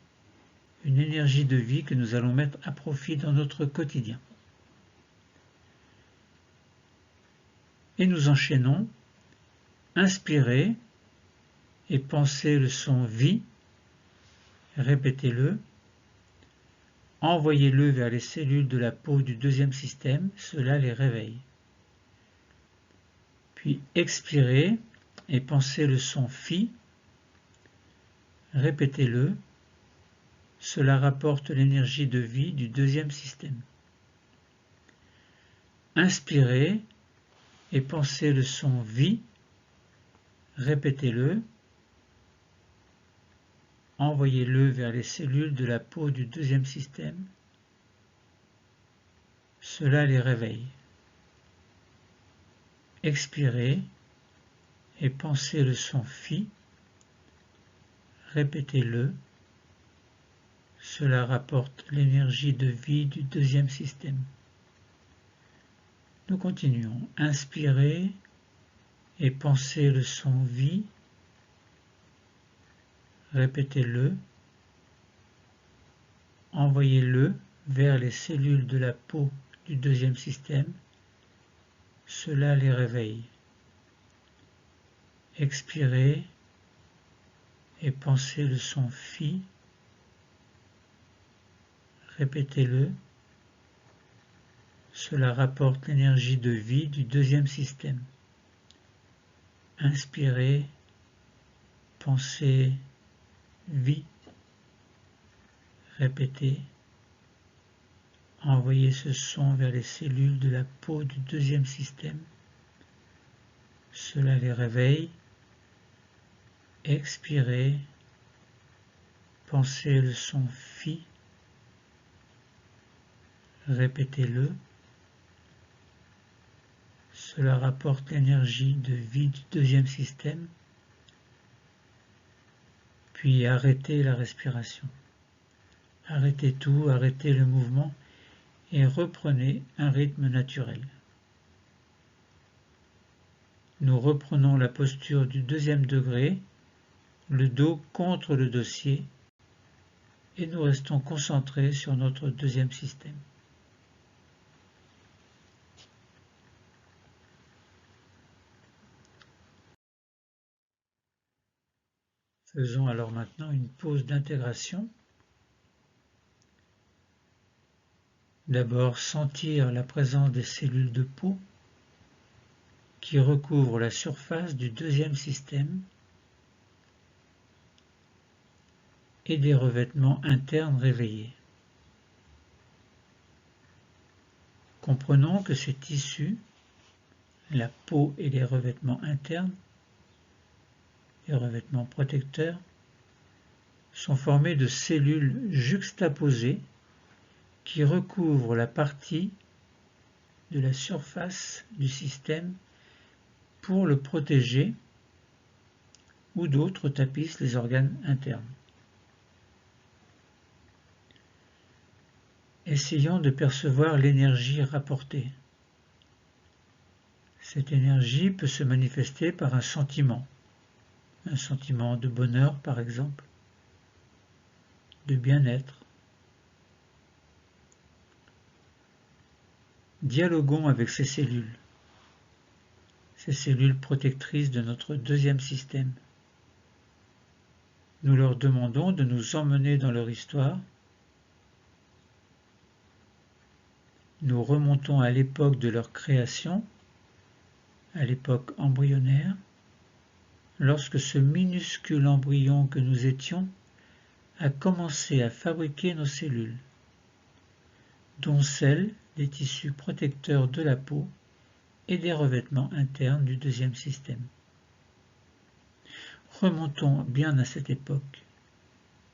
une énergie de vie que nous allons mettre à profit dans notre quotidien. Et nous enchaînons. Inspirez et pensez le son vie. Répétez-le. Envoyez-le vers les cellules de la peau du deuxième système, cela les réveille. Puis expirez et pensez le son FI. Répétez-le. Cela rapporte l'énergie de vie du deuxième système. Inspirez et pensez le son vie. Répétez-le. Envoyez-le vers les cellules de la peau du deuxième système. Cela les réveille. Expirez et pensez le son FI. Répétez-le. Cela rapporte l'énergie de vie du deuxième système. Nous continuons. Inspirez et pensez le son vie. Répétez-le. Envoyez-le vers les cellules de la peau du deuxième système. Cela les réveille. Expirez et pensez le son FI. Répétez-le. Cela rapporte l'énergie de vie du deuxième système. Inspirez, pensez vie. Répétez. Envoyez ce son vers les cellules de la peau du deuxième système. Cela les réveille. Expirez. Pensez le son FI. Répétez-le. Cela rapporte l'énergie de vie du deuxième système. Puis arrêtez la respiration. Arrêtez tout, arrêtez le mouvement et reprenez un rythme naturel. Nous reprenons la posture du deuxième degré, le dos contre le dossier, et nous restons concentrés sur notre deuxième système. Faisons alors maintenant une pause d'intégration. D'abord, sentir la présence des cellules de peau qui recouvre la surface du deuxième système et des revêtements internes réveillés. Comprenons que ces tissus, la peau et les revêtements internes, les revêtements protecteurs, sont formés de cellules juxtaposées qui recouvrent la partie de la surface du système pour le protéger, ou d'autres tapissent les organes internes. Essayons de percevoir l'énergie rapportée. Cette énergie peut se manifester par un sentiment de bonheur par exemple, de bien-être. Dialoguons avec ces cellules protectrices de notre deuxième système. Nous leur demandons de nous emmener dans leur histoire. Nous remontons à l'époque de leur création, à l'époque embryonnaire, lorsque ce minuscule embryon que nous étions a commencé à fabriquer nos cellules, dont celles des tissus protecteurs de la peau et des revêtements internes du deuxième système. Remontons bien à cette époque.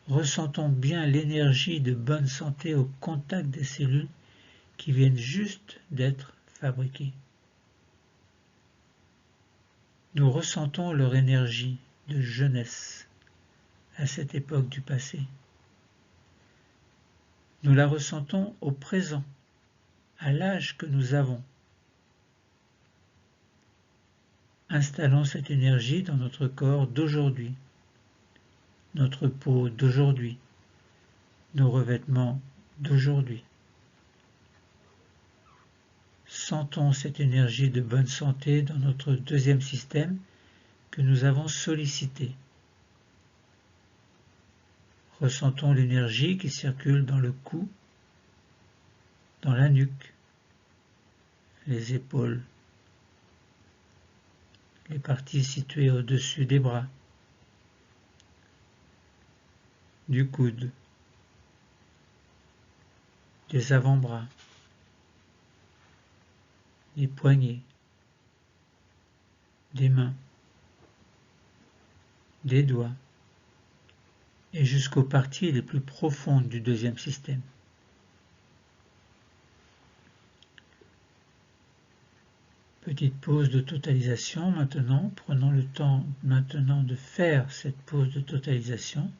Ressentons bien l'énergie de bonne santé au contact des cellules qui viennent juste d'être fabriquées. Nous ressentons leur énergie de jeunesse à cette époque du passé. Nous la ressentons au présent, à l'âge que nous avons. Installons cette énergie dans notre corps d'aujourd'hui, notre peau d'aujourd'hui, nos revêtements d'aujourd'hui. Sentons cette énergie de bonne santé dans notre deuxième système que nous avons sollicité. Ressentons l'énergie qui circule dans le cou, dans la nuque, les épaules, les parties situées au-dessus des bras, du coude, des avant-bras, des poignets, des mains, des doigts, et jusqu'aux parties les plus profondes du deuxième système. Petite pause de totalisation maintenant. Prenons le temps maintenant de faire cette pause de totalisation,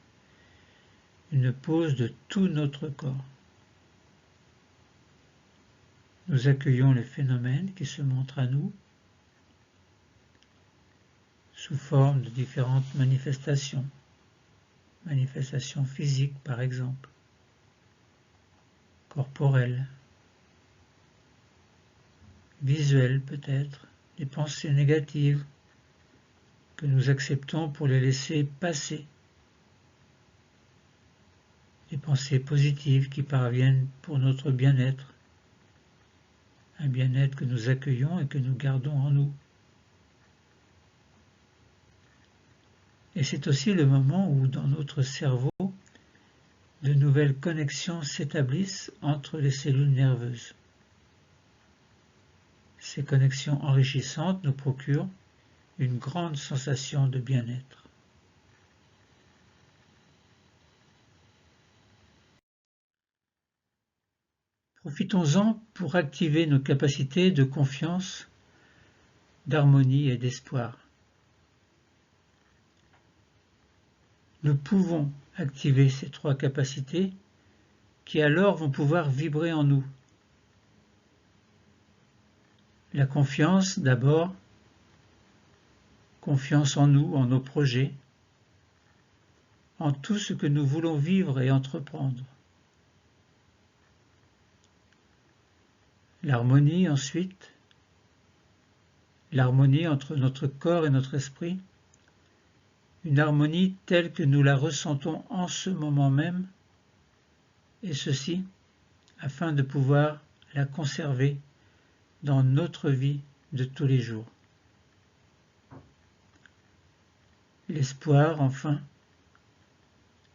une pause de tout notre corps. Nous accueillons les phénomènes qui se montrent à nous sous forme de différentes manifestations physiques par exemple, corporelles, visuelles peut-être, des pensées négatives que nous acceptons pour les laisser passer, des pensées positives qui parviennent pour notre bien-être, un bien-être que nous accueillons et que nous gardons en nous. Et c'est aussi le moment où dans notre cerveau, de nouvelles connexions s'établissent entre les cellules nerveuses. Ces connexions enrichissantes nous procurent une grande sensation de bien-être. Profitons-en pour activer nos capacités de confiance, d'harmonie et d'espoir. Nous pouvons activer ces trois capacités qui alors vont pouvoir vibrer en nous. La confiance d'abord, confiance en nous, en nos projets, en tout ce que nous voulons vivre et entreprendre. L'harmonie ensuite, l'harmonie entre notre corps et notre esprit, une harmonie telle que nous la ressentons en ce moment même, et ceci afin de pouvoir la conserver dans notre vie de tous les jours. l'espoir, enfin,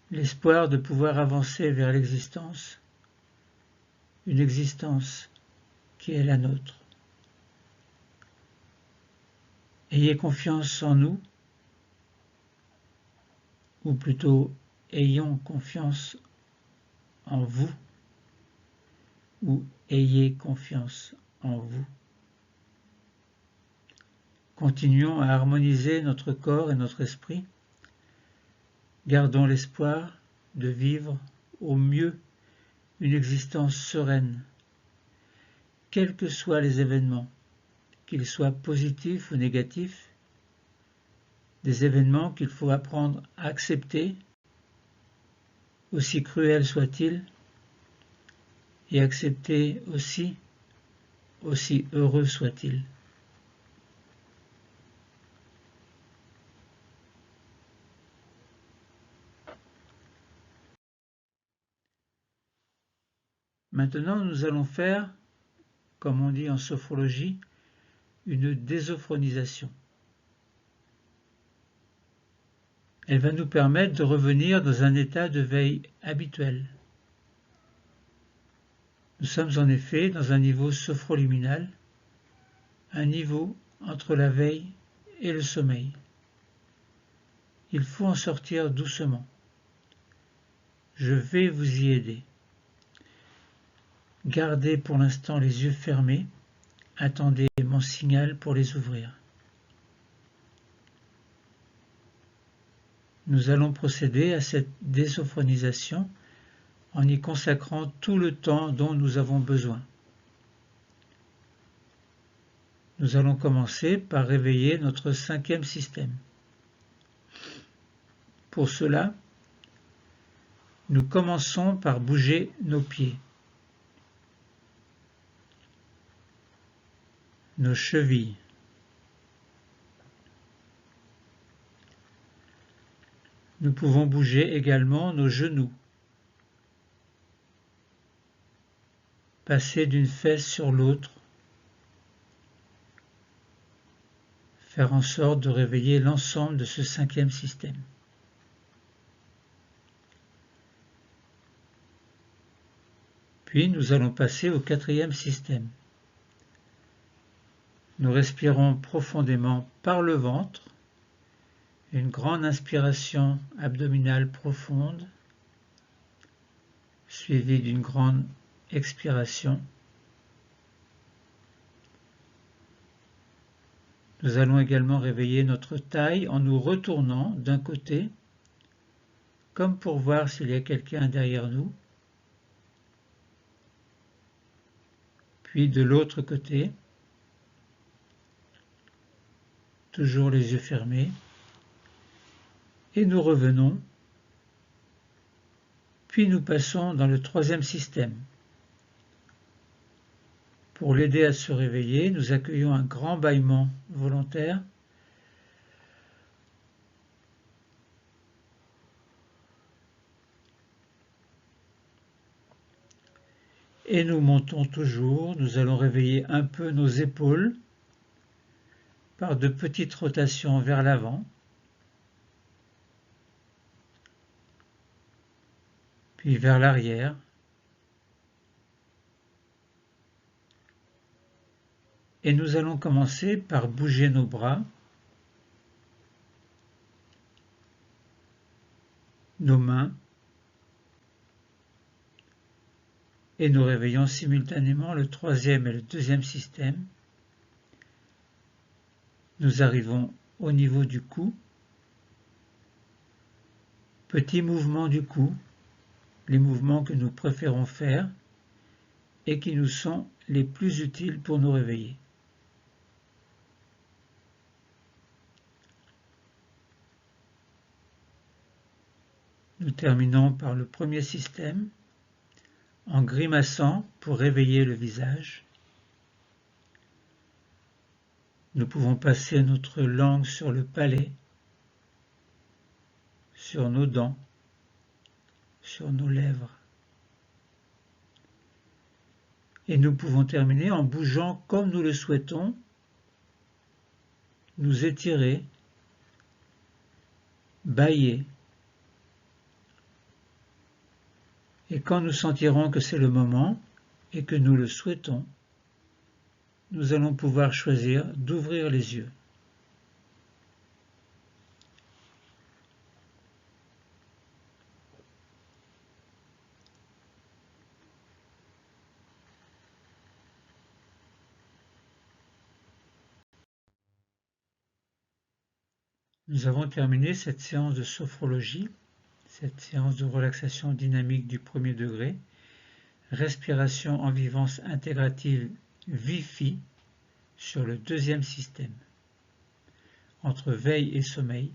l'espoir de pouvoir avancer vers l'existence, une existence qui est la nôtre. Ayez confiance en nous, ou plutôt ayons confiance en vous, ou ayez confiance en vous. Continuons à harmoniser notre corps et notre esprit. Gardons l'espoir de vivre au mieux une existence sereine, quels que soient les événements, qu'ils soient positifs ou négatifs, des événements qu'il faut apprendre à accepter, aussi cruels soient-ils, et accepter aussi heureux soient-ils. Maintenant, nous allons faire, comme on dit en sophrologie, une désophronisation. Elle va nous permettre de revenir dans un état de veille habituel. Nous sommes en effet dans un niveau sophroliminal, un niveau entre la veille et le sommeil. Il faut en sortir doucement. Je vais vous y aider. Gardez pour l'instant les yeux fermés, attendez mon signal pour les ouvrir. Nous allons procéder à cette désophronisation en y consacrant tout le temps dont nous avons besoin. Nous allons commencer par réveiller notre cinquième système. Pour cela, nous commençons par bouger nos pieds, nos chevilles, nous pouvons bouger également nos genoux, passer d'une fesse sur l'autre, faire en sorte de réveiller l'ensemble de ce cinquième système. Puis nous allons passer au quatrième système. Nous respirons profondément par le ventre, une grande inspiration abdominale profonde, suivie d'une grande expiration. Nous allons également réveiller notre taille en nous retournant d'un côté, comme pour voir s'il y a quelqu'un derrière nous, puis de l'autre côté, toujours les yeux fermés, et nous revenons, puis nous passons dans le troisième système. Pour l'aider à se réveiller, nous accueillons un grand bâillement volontaire. Et nous montons toujours, nous allons réveiller un peu nos épaules par de petites rotations vers l'avant. Puis vers l'arrière. Et nous allons commencer par bouger nos bras, nos mains, et nous réveillons simultanément le troisième et le deuxième système. Nous arrivons au niveau du cou, petit mouvement du cou, les mouvements que nous préférons faire et qui nous sont les plus utiles pour nous réveiller. Nous terminons par le premier système, en grimaçant pour réveiller le visage. Nous pouvons passer notre langue sur le palais, sur nos dents, sur nos lèvres. Et nous pouvons terminer en bougeant comme nous le souhaitons, nous étirer, bâiller. Et quand nous sentirons que c'est le moment et que nous le souhaitons, nous allons pouvoir choisir d'ouvrir les yeux. Nous avons terminé cette séance de sophrologie, cette séance de relaxation dynamique du premier degré, respiration en vivance intégrative Wi-Fi sur le deuxième système. Entre veille et sommeil,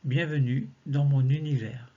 bienvenue dans mon univers.